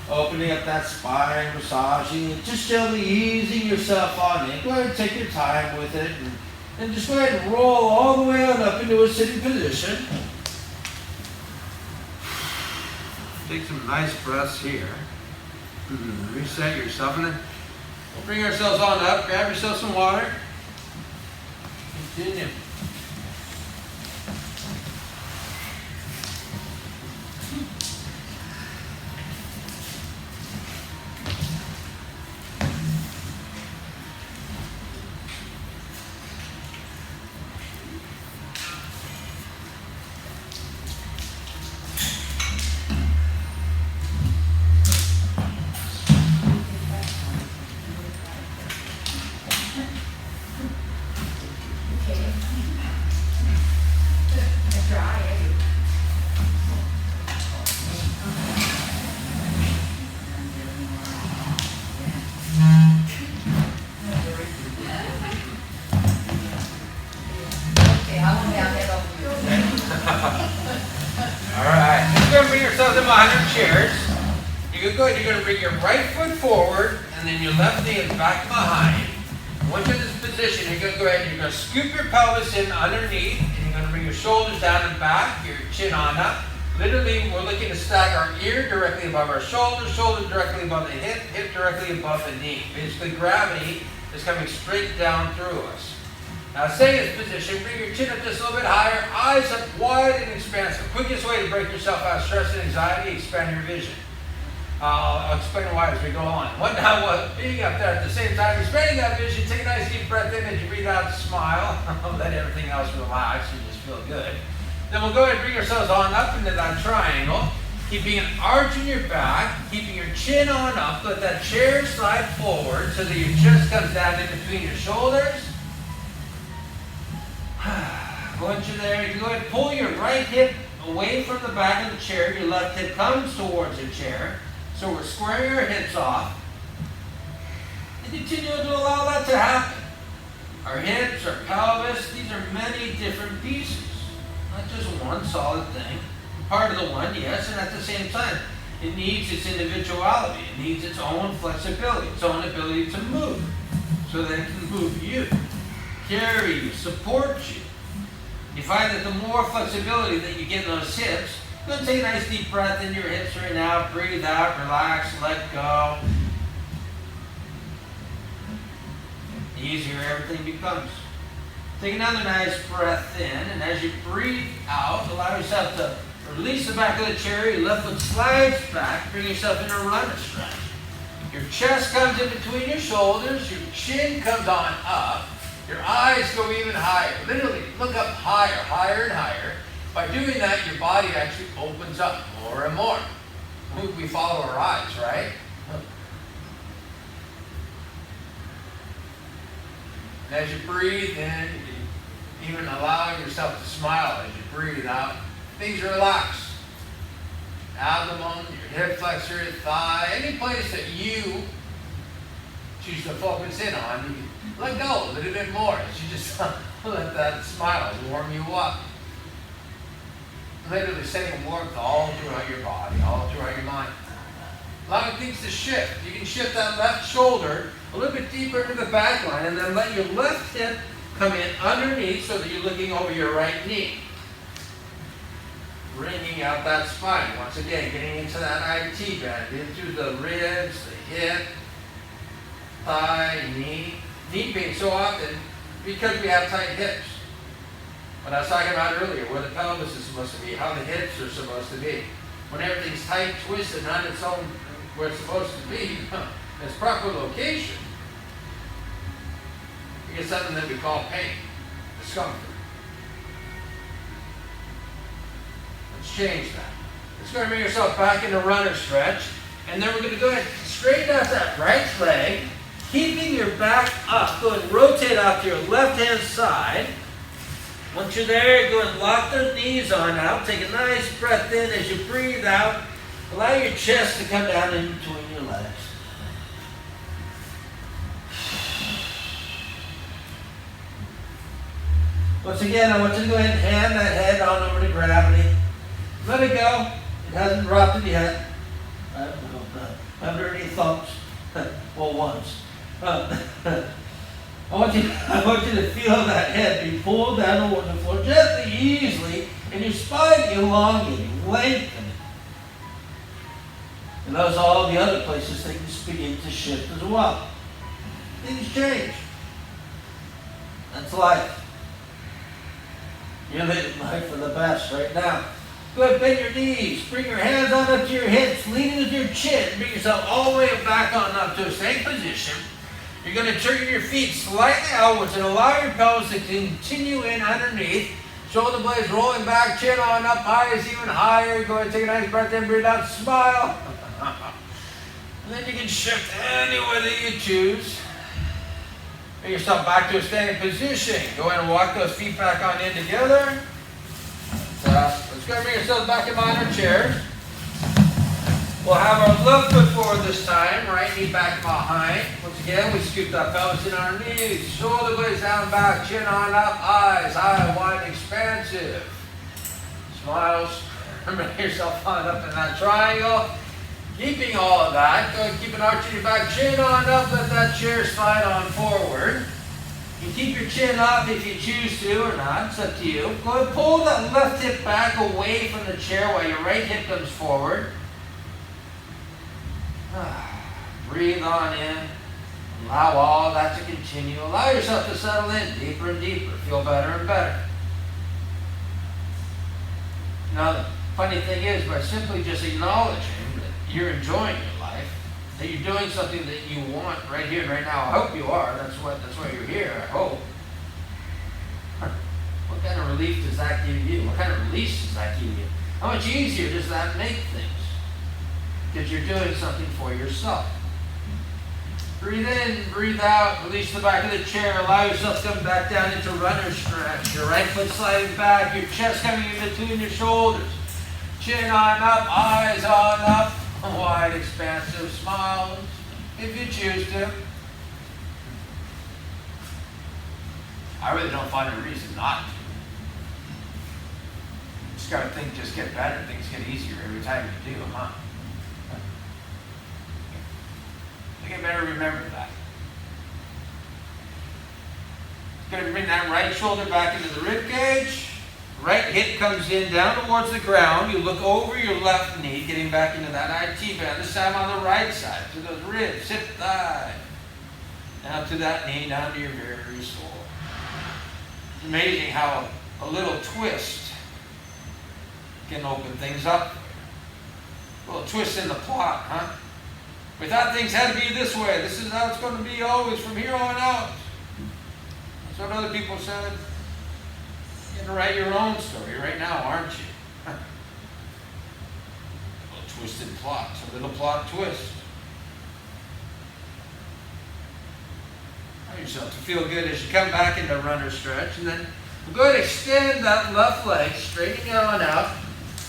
Opening up that spine, massaging it, just gently easing yourself on in. Go ahead and take your time with it. And just go ahead and roll all the way on up into a sitting position. Take some nice breaths here. Reset yourself. And then we'll bring ourselves on up. Grab yourself some water. Continue. Alright, you're going to bring yourself to 100 chairs. You're going to bring your right foot forward and then your left knee is back behind. Once you're in this position, you're going to go ahead and you're going to scoop your pelvis in underneath and you're going to bring your shoulders down and back, your chin on up. Literally, we're looking to stack our ear directly above our shoulder, shoulder directly above the hip, hip directly above the knee. Basically, gravity is coming straight down through us. Now stay in this position, bring your chin up just a little bit higher, eyes up wide and expansive. Quickest way to break yourself out of stress and anxiety, expand your vision. I'll explain why as we go on. Being up there at the same time, expanding that vision, take a nice deep breath in as you breathe out, smile. Let everything else relax, you just feel good. Then we'll go ahead and bring ourselves on up into that triangle, keeping an arch in your back, keeping your chin on up, let that chair slide forward so that your chest comes down in between your shoulders. Once you're there, you can go ahead and pull your right hip away from the back of the chair. Your left hip comes towards the chair. So we're squaring our hips off. And continue to allow that to happen. Our hips, our pelvis, these are many different pieces. Not just one solid thing. Part of the one, yes, and at the same time, it needs its individuality. It needs its own flexibility, its own ability to move. So that it can move you, carry you, support you. You find that the more flexibility that you get in those hips, you're going to take a nice deep breath into your hips right now, breathe out, relax, let go. The easier everything becomes. Take another nice breath in, and as you breathe out, allow yourself to release the back of the chair, your left foot slides back, bring yourself into a runner stretch. Your chest comes in between your shoulders, your chin comes on up, your eyes go even higher. Literally, look up higher, higher and higher. By doing that, your body actually opens up more and more. We follow our eyes, right? And as you breathe in, even allowing yourself to smile as you breathe out, things relax. Abdomen, your hip flexor, your thigh, any place that you choose to focus in on, you can let go a little bit more as you just let that smile warm you up. Literally sending warmth all throughout your body, all throughout your mind. Allowing things to shift. You can shift that left shoulder a little bit deeper into the back line and then let your left hip come in underneath so that you're looking over your right knee. Bringing out that spine. Once again, getting into that IT bend, into the ribs, the hip, thigh, knee. Knee pain so often because we have tight hips. What I was talking about earlier, where the pelvis is supposed to be, how the hips are supposed to be. When everything's tight, twisted, not its own where it's supposed to be, in its proper location, you get something that we call pain, discomfort. Let's change that. Let's go and bring yourself back into runner stretch, and then we're going to go ahead and straighten out that right leg, keeping your back up. Go and rotate off to your left-hand side. Once you're there, go and lock the knees on out. Take a nice breath in as you breathe out. Allow your chest to come down in between your legs. Once again, I want you to go ahead and hand that head on over to gravity. Let it go. It hasn't dropped it yet. I don't know. I haven't heard any thumps. Well, once. I want you to feel that head be pulled down over the floor gently, easily, and your spine elongating, lengthening. And those all the other places things begin to shift as well. Things change. That's life. You're living life for the best right now. Go ahead, bend your knees. Bring your hands on up to your hips. Lean with your chin. Bring yourself all the way back on up to a same position. You're going to turn your feet slightly outwards and allow your pelvis to continue in underneath. Shoulder blades rolling back, chin on up, eyes even higher. Go ahead, take a nice breath in, breathe out, smile. And then you can shift any way that you choose. Bring yourself back to a standing position. Go ahead and walk those feet back on in together. Let's go and bring ourselves back in minor chairs. We'll have our left foot forward this time, right knee back behind. Once again, we scoop that pelvis in our knees, shoulder blades down back, chin on up, eyes high, wide, expansive. Smiles. Remember yourself on up in that triangle. Keeping all of that, go ahead, keep an arch in your back, chin on up, let that chair slide on forward. You keep your chin up if you choose to or not, it's up to you. Go ahead, pull that left hip back away from the chair while your right hip comes forward. Breathe on in. Allow all that to continue. Allow yourself to settle in deeper and deeper. Feel better and better. Now, the funny thing is, by simply just acknowledging that you're enjoying your life, that you're doing something that you want right here and right now, I hope you are. That's why you're here, I hope. What kind of relief does that give you? What kind of release does that give you? How much easier does that make things? Because you're doing something for yourself. Breathe in, breathe out, release the back of the chair, allow yourself to come back down into runner stretch. Your right foot sliding back, your chest coming in between your shoulders. Chin on up, eyes on up, wide expansive smiles, if you choose to. I really don't find a reason not to. Just gotta think, just get better, things get easier every time you do, huh? I think I better remember that. Going to bring that right shoulder back into the rib cage. Right hip comes in down towards the ground. You look over your left knee, getting back into that IT band. This time on the right side, to those ribs, hip, thigh. Down to that knee, down to your very soul. It's amazing how a little twist can open things up. A little twist in the plot, huh? We thought things had to be this way. This is how it's going to be always from here on out. That's what other people said. You're going to write your own story right now, aren't you? A little twisted plot, a little plot twist. Allow yourself to feel good as you come back into runner stretch. And then we'll go ahead and extend that left leg, straightening it on out,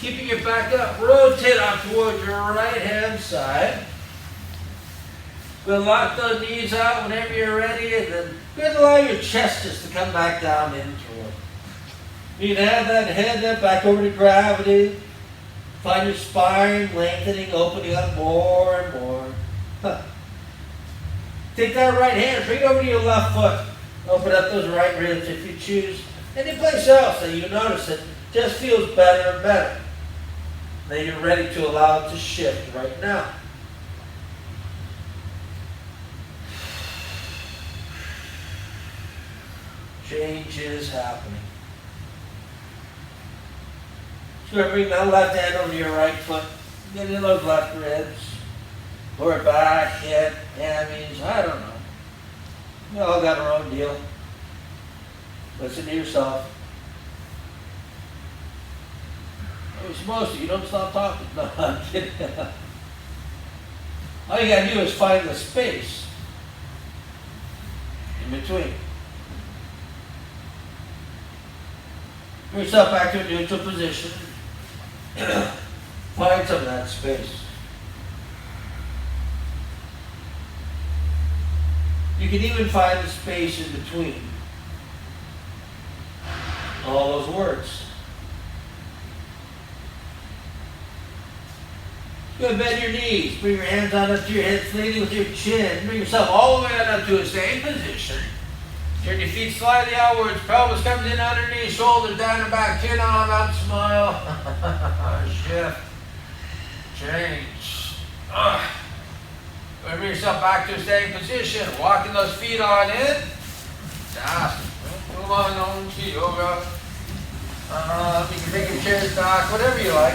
keeping it back up. Rotate up towards your right hand side. We'll lock those knees out whenever you're ready, and then go allow your chest just to come back down into it. You can have that head up back over to gravity. Find your spine lengthening, opening up more and more. Take that right hand, bring it over to your left foot. Open up those right ribs if you choose. Any place else that you notice it just feels better and better. Then you're ready to allow it to shift right now. Change is happening. So you're going to bring that left hand over to your right foot. Get in those left ribs. Lower back, hip, hammies, I don't know. We all got our own deal. Listen to yourself. You're supposed to. You don't stop talking. No, I'm kidding. All you got to do is find the space in between. Bring yourself back to a neutral position. Find some of that space. You can even find the space in between all those words. Go ahead, bend your knees. Bring your hands on up to your hips, leading with your chin. Bring yourself all the way on up to a same position. Turn your feet slightly outwards. Pelvis comes in underneath. Shoulders down and back. Chin on up. Smile. Shift. Change. Bring yourself back to a standing position. Walking those feet on in. Fast. Move on to yoga. You can bring your chairs back. Whatever you like.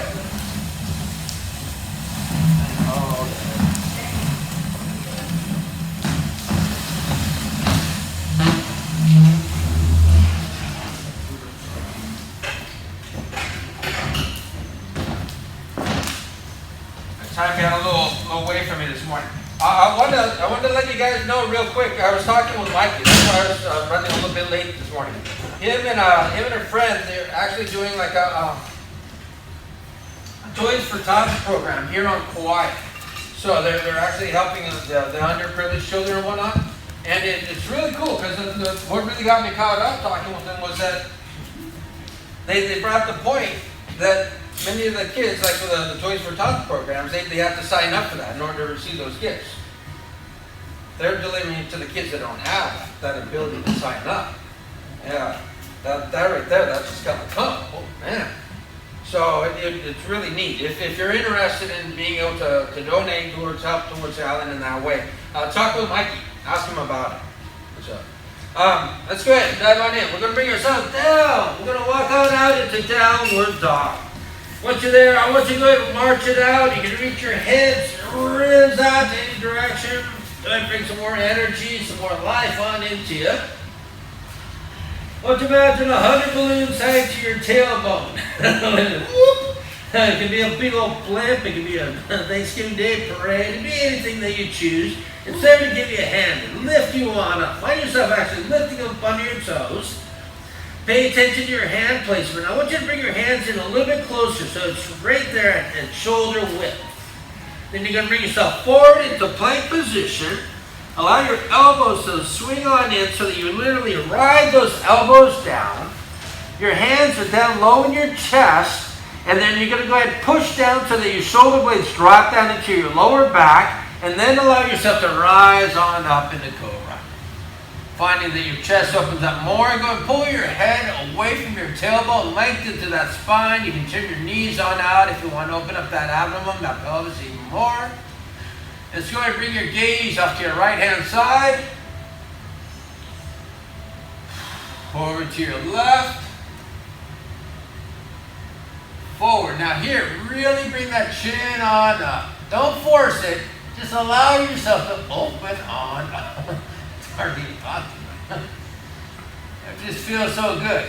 Time got a little away from me this morning. I wanted to let you guys know real quick. I was talking with Mikey. That's why I was running a little bit late this morning. Him and a friend, they're actually doing like a Toys for Tots program here on Kauai. So they're actually helping the underprivileged children and whatnot. And it's really cool because what really got me caught up talking with them was that they brought up the point that many of the kids, like for the Toys for Tots programs, they have to sign up for that in order to receive those gifts. They're delivering it to the kids that don't have that ability to sign up. Yeah, that right there, that's just got to come. Oh man. So it's really neat. If you're interested in being able to donate towards help towards Alan in that way, talk with Mikey. Ask him about it. So, let's go ahead and dive on in. We're going to bring ourselves down. We're going to walk on out into downward dog. Once you're there, I want you to go ahead and march it out. You can reach your hips, ribs out to any direction. Go ahead and bring some more energy, some more life on into you. I want you to imagine 100 balloons tied to your tailbone. It can be a big old blimp. It can be a Thanksgiving Day parade. It can be anything that you choose. It's there to give you a hand and lift you on up. Find yourself actually lifting up under your toes. Pay attention to your hand placement. I want you to bring your hands in a little bit closer so it's right there at shoulder width. Then you're going to bring yourself forward into plank position. Allow your elbows to swing on in so that you literally ride those elbows down. Your hands are down low in your chest. And then you're going to go ahead and push down so that your shoulder blades drop down into your lower back. And then allow yourself to rise on up into Cobra. Finding that your chest opens up more. Go and pull your head away from your tailbone, lengthen to that spine. You can turn your knees on out if you want to open up that abdomen, that pelvis even more. Let's go ahead and bring your gaze off to your right hand side. Over to your left. Forward. Now here, really bring that chin on up. Don't force it. Just allow yourself to open on up. It's hard to even talk to you. It just feels so good.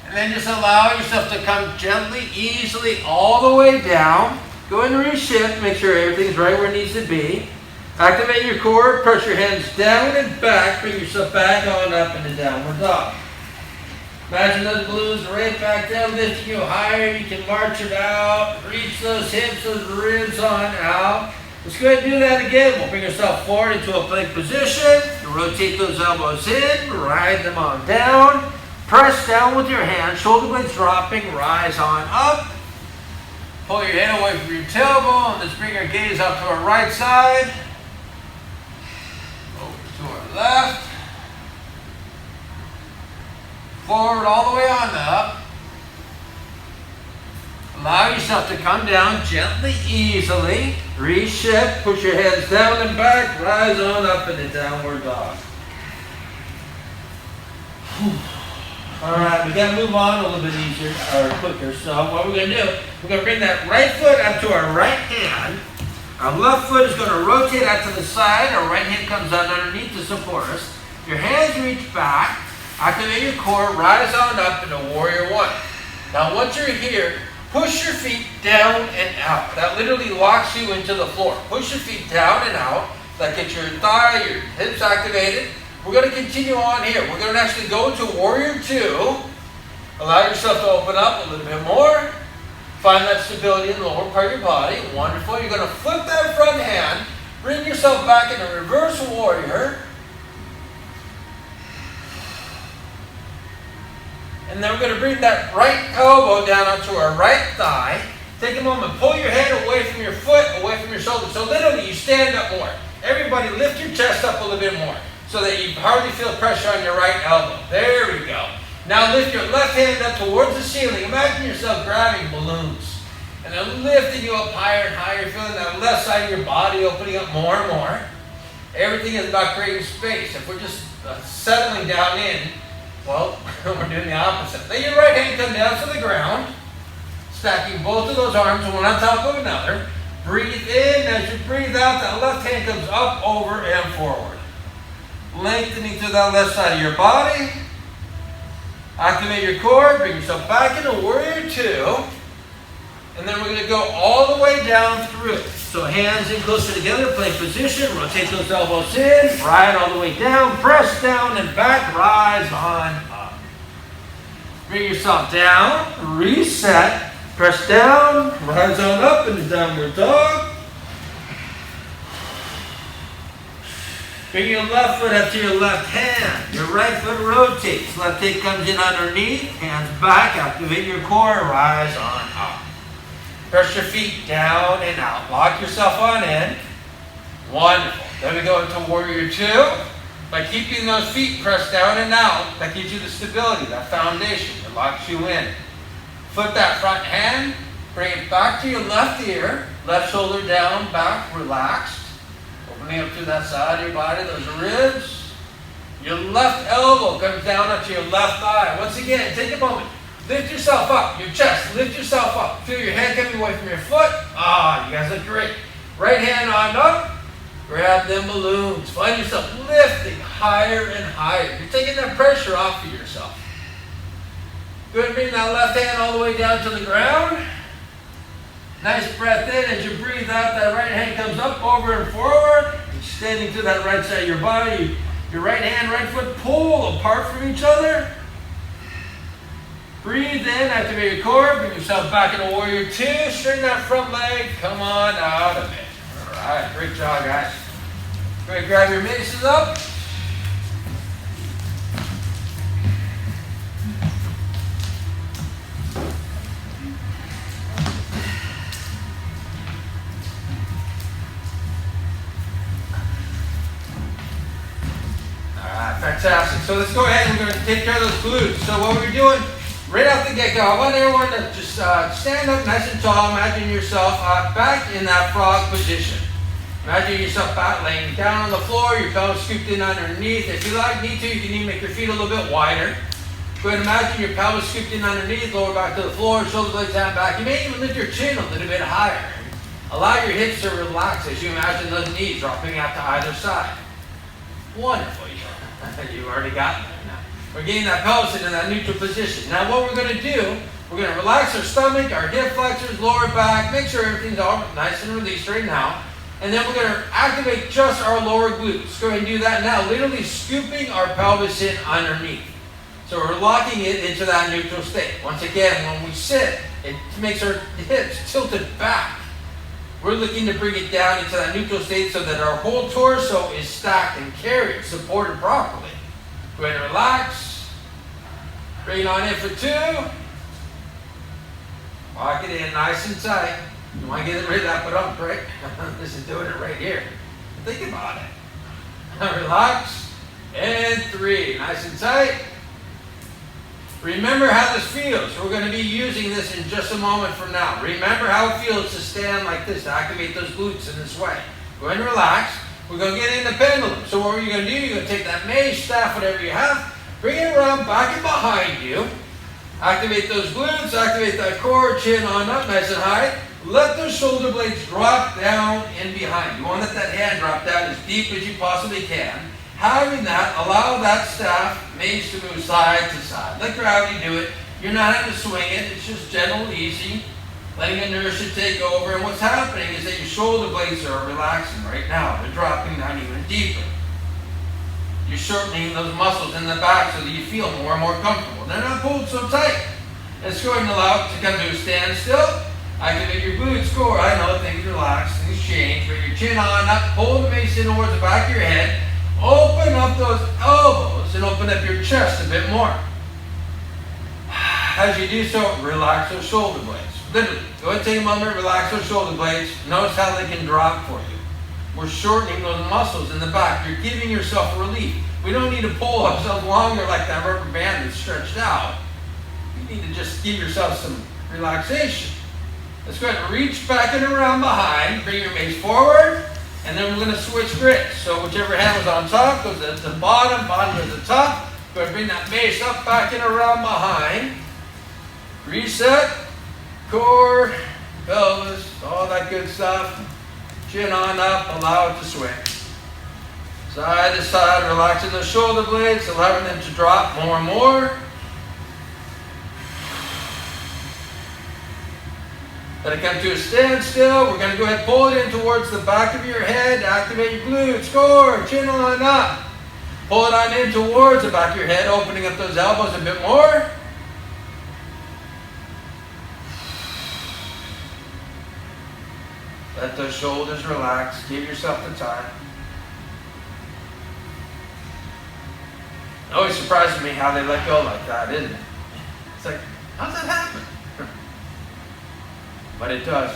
And then just allow yourself to come gently, easily, all the way down. Go ahead and reshift. Make sure everything's right where it needs to be. Activate your core. Press your hands down and back. Bring yourself back on up into downward dog. Imagine those balloons right back down, lifting you higher. You can march it out. Reach those hips, those ribs on out. Let's go ahead and do that again. We'll bring yourself forward into a plank position. Rotate those elbows in. Ride them on down. Press down with your hands. Shoulder blades dropping. Rise on up. Pull your head away from your tailbone. Let's bring our gaze up to our right side. Over to our left. Forward all the way on up. Allow yourself to come down gently, easily. Reshift. Push your hands down and back. Rise on up into downward dog. All right, we got to move on a little bit easier or quicker. So what we're going to do, we're going to bring that right foot up to our right hand. Our left foot is going to rotate out to the side. Our right hand comes out underneath to support us. Your hands reach back. Activate your core. Rise on up into Warrior One. Now once you're here, push your feet down and out. That literally locks you into the floor. Push your feet down and out. That gets your thigh, your hips activated. We're going to continue on here. We're going to actually go into Warrior Two. Allow yourself to open up a little bit more. Find that stability in the lower part of your body. Wonderful. You're going to flip that front hand. Bring yourself back into reverse warrior. And then we're going to bring that right elbow down onto our right thigh. Take a moment. Pull your head away from your foot, away from your shoulder. So literally you stand up more. Everybody lift your chest up a little bit more so that you hardly feel pressure on your right elbow. There we go. Now lift your left hand up towards the ceiling. Imagine yourself grabbing balloons. And then lifting you up higher and higher. Feeling that left side of your body opening up more and more. Everything is about creating space. If we're just settling down in, well, we're doing the opposite. Let your right hand come down to the ground. Stacking both of those arms one on top of another. Breathe in. As you breathe out, that left hand comes up, over, and forward. Lengthening through that left side of your body. Activate your core. Bring yourself back into warrior two. And then we're going to go all the way down through. So hands in closer together, plank position. Rotate those elbows in. Right all the way down. Press down and back. Rise on up. Bring yourself down. Reset. Press down. Rise on up into downward dog. Bring your left foot up to your left hand. Your right foot rotates. Left hip comes in underneath. Hands back. Activate your core. Rise on up. Press your feet down and out. Lock yourself on in. Wonderful. Then we go into warrior two. By keeping those feet pressed down and out, that gives you the stability, that foundation. It locks you in. Flip that front hand. Bring it back to your left ear. Left shoulder down, back, relaxed. Opening up to that side of your body, those ribs. Your left elbow comes down onto your left thigh. Once again, take a moment. Lift yourself up, your chest, lift yourself up. Feel your head coming away from your foot. Ah, you guys look great. Right hand on up. Grab them balloons. Find yourself lifting higher and higher. You're taking that pressure off of yourself. Go ahead and bring that left hand all the way down to the ground. Nice breath in. As you breathe out, that right hand comes up, over, and forward. Extending to that right side of your body. Your right hand, right foot pull apart from each other. Breathe in, activate your core. Bring yourself back into warrior two. Straighten that front leg. Come on out of it. All right, great job, guys. Go ahead and grab your maces up. Fantastic. So let's go ahead and we're going to take care of those glutes. So what we're doing right off the get-go, I want everyone to just stand up nice and tall. Imagine yourself back in that frog position. Imagine yourself back laying down on the floor, your pelvis scooped in underneath. If you need to, you can even make your feet a little bit wider. Go ahead and imagine your pelvis scooped in underneath, lower back to the floor, shoulder blades down back. You may even lift your chin a little bit higher. Allow your hips to relax as you imagine those knees dropping out to either side. Wonderful. You've already gotten there now. We're getting that pelvis into that neutral position. Now what we're going to do, we're going to relax our stomach, our hip flexors, lower back, make sure everything's all nice and released right now. And then we're going to activate just our lower glutes. Go ahead and do that now, literally scooping our pelvis in underneath. So we're locking it into that neutral state. Once again, when we sit, it makes our hips tilted back. We're looking to bring it down into that neutral state so that our whole torso is stacked and carried, supported properly. Go ahead and relax. Bring it on in for two. Lock it in nice and tight. You want to get rid of that butt right? This is doing it right here. Think about it. Relax. And three. Nice and tight. Remember how this feels. We're going to be using this in just a moment from now. Remember how it feels to stand like this, to activate those glutes in this way. Go ahead and relax. We're going to get in the pendulum. So what are you going to do? You're going to take that mace, staff, whatever you have, bring it around back and behind you. Activate those glutes, activate that core, chin on up, nice and high. Let those shoulder blades drop down in behind. You want to let that hand drop down as deep as you possibly can. Having that, allow that staff, mace to move side to side. Let gravity do it. You're not having to swing it. It's just gentle, easy. Letting inertia take over. And what's happening is that your shoulder blades are relaxing right now. They're dropping down even deeper. You're shortening those muscles in the back so that you feel more and more comfortable. They're not pulled so tight. It's going to allow it to come to a standstill. Activate your glutes, core. I know things relax, things change. Bring your chin on up, pull the mace in towards the back of your head. Open up those elbows and open up your chest a bit more. As you do so, relax those shoulder blades. Literally, go ahead and take a moment, relax those shoulder blades. Notice how they can drop for you. We're shortening those muscles in the back. You're giving yourself relief. We don't need to pull ourselves longer like that rubber band that's stretched out. You need to just give yourself some relaxation. Let's go ahead and reach back and around behind. Bring your mace forward. And then we're going to switch grips. So whichever hand was on top goes at the bottom, bottom goes at the top. Go ahead and bring that mace up, back and around behind. Reset, core, pelvis, all that good stuff. Chin on up, allow it to swing. Side to side, relaxing the shoulder blades, allowing them to drop more and more. Let it come to a standstill. We're going to go ahead and pull it in towards the back of your head. Activate your glutes, core, chin on up. Pull it on in towards the back of your head, opening up those elbows a bit more. Let those shoulders relax. Give yourself the time. It always surprises me how they let go like that, isn't it? It's like, how's that happen? But it does.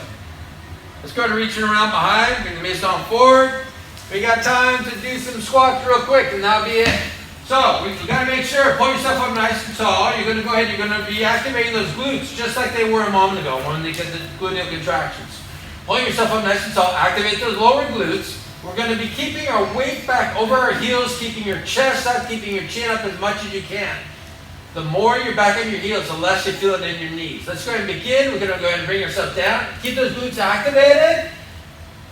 Let's go to reaching around behind. Bring the mace on forward. We got time to do some squats real quick, and that'll be it. So, you got to make sure, pull yourself up nice and tall. You're going to go ahead, you're going to be activating those glutes just like they were a moment ago when they get the gluteal contractions. Pull yourself up nice and tall. Activate those lower glutes. We're going to be keeping our weight back over our heels, keeping your chest up, keeping your chin up as much as you can. The more you're back on your heels, the less you feel it in your knees. Let's go ahead and begin. We're going to go ahead and bring yourself down. Keep those glutes activated.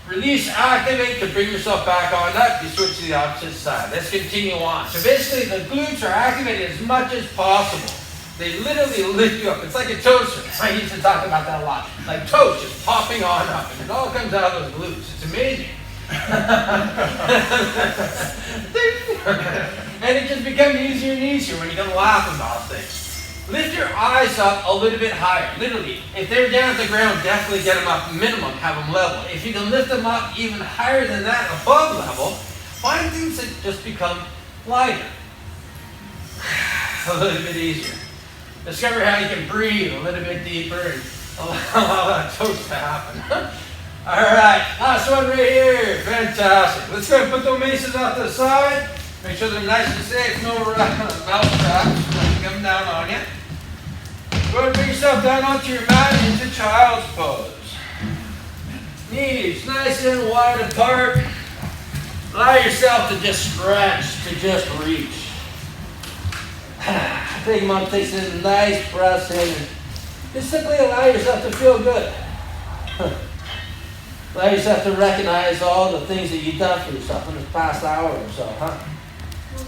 Release, activate to bring yourself back on up. You switch to the opposite side. Let's continue on. So basically, the glutes are activated as much as possible. They literally lift you up. It's like a toaster. I used to talk about that a lot. Like toast, just popping on up. And it all comes out of those glutes. It's amazing. And it just becomes easier and easier when you can laugh about things. Lift your eyes up a little bit higher. Literally, if they're down at the ground, definitely get them up minimum, have them level. If you can lift them up even higher than that, above level, find things that just become lighter. A little bit easier. Discover how you can breathe a little bit deeper and allow that toast to happen. All right, last one right here. Fantastic. Let's go ahead and put those maces off to the side. Make sure they're nice and safe. No mouth traps coming down on you. Go ahead and bring yourself down onto your mat into child's pose. Knees nice and wide apart. Allow yourself to just stretch, to just reach. Take a moment, take some nice breaths in. And just simply allow yourself to feel good. Allow yourself to recognize all the things that you've done for yourself in the past hour or so, huh?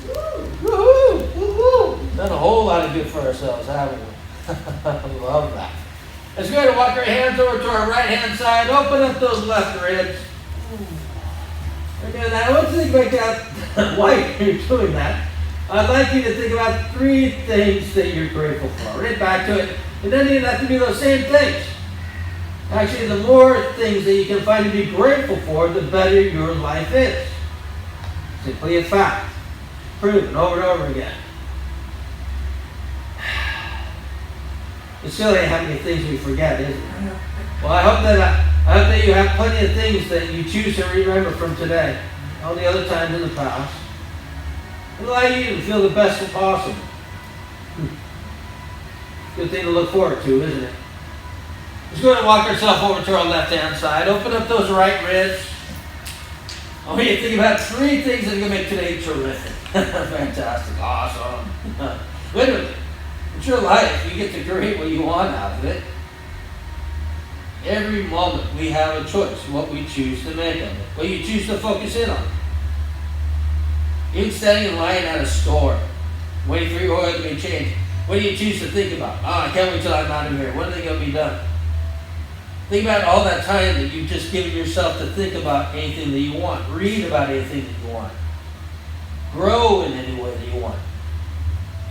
Woohoo! Woohoo! Done a whole lot of good for ourselves, haven't we? I love that. Let's go ahead and walk our hands over to our right hand side. Open up those left ribs. Okay, now I want you to think about that. While you're doing that, I'd like you to think about 3 things that you're grateful for. Right back to it. It doesn't even have to be those same things. Actually, the more things that you can find to be grateful for, the better your life is. Simply a fact. Proven over and over again. It's silly how many things we forget, isn't it? Well, I hope that you have plenty of things that you choose to remember from today, all the other times in the past. It'll allow you to feel the best possible. Good thing to look forward to, isn't it? Let's go ahead and walk ourselves over to our left-hand side. Open up those right ribs. I want you to think about 3 things that are going to make today terrific. Fantastic. Awesome. Literally. It's your life. You get to create what you want out of it. Every moment we have a choice what we choose to make of it, what you choose to focus in on. Even standing in line at a store, waiting for your oil to be changed, what do you choose to think about? I can't wait till I'm out of here. When are they going to be done? Think about all that time that you've just given yourself to think about anything that you want. Read about anything that you want. Grow in any way that you want.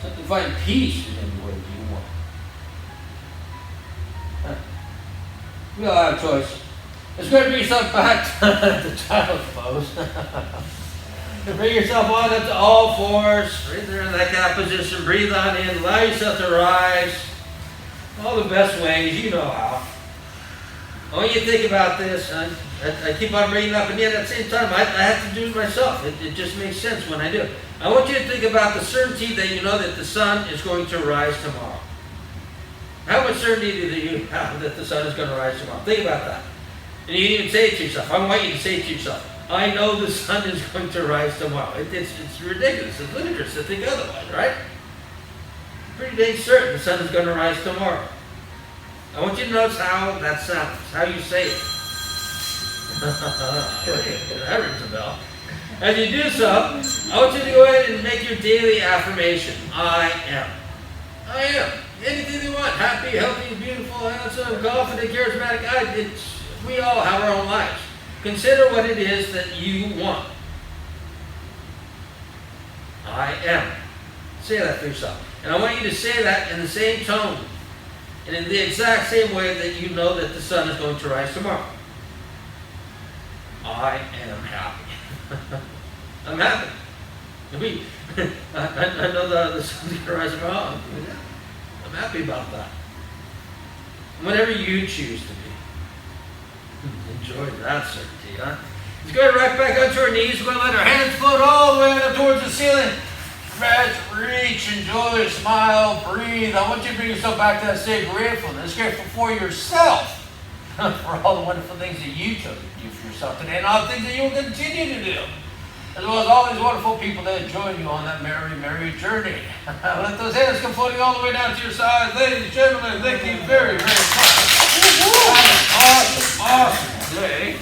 Simply find peace in any way that you want. We all have a choice. It's going to bring yourself back to the child's pose. Bring yourself on up to all fours. Right there in that calf position. Breathe on in. Allow yourself to rise. All the best ways, you know how. I want you to think about this. I keep on bringing it up, and yet at the same time, I have to do it myself. It just makes sense when I do it. I want you to think about the certainty that you know that the sun is going to rise tomorrow. How much certainty do you have that the sun is going to rise tomorrow? Think about that. And you can even say it to yourself. I want you to say it to yourself. I know the sun is going to rise tomorrow. It's ridiculous. It's ludicrous to think otherwise, right? Pretty dang certain the sun is going to rise tomorrow. I want you to notice how that sounds, how you say it. That rings a bell. As you do so, I want you to go ahead and make your daily affirmation. I am. I am. Anything you want. Happy, healthy, beautiful, handsome, confident, charismatic. We all have our own lives. Consider what it is that you want. I am. Say that for yourself. And I want you to say that in the same tone and in the exact same way that you know that the sun is going to rise tomorrow. I am happy. I'm happy. I know the sun's going to rise tomorrow. I'm happy about that. Whatever you choose to be. Enjoy that certainty, huh? Let's go right back onto our knees. We're going to let our hands float all the way up towards the ceiling. Stretch, reach, enjoy, smile, breathe. I want you to bring yourself back to that state of gratefulness. Grateful for yourself. For all the wonderful things that you chose to do for yourself today and all the things that you will continue to do. As well as all these wonderful people that join you on that merry, merry journey. Let those hands come floating all the way down to your sides. Ladies and gentlemen, thank you very, very much. Awesome day.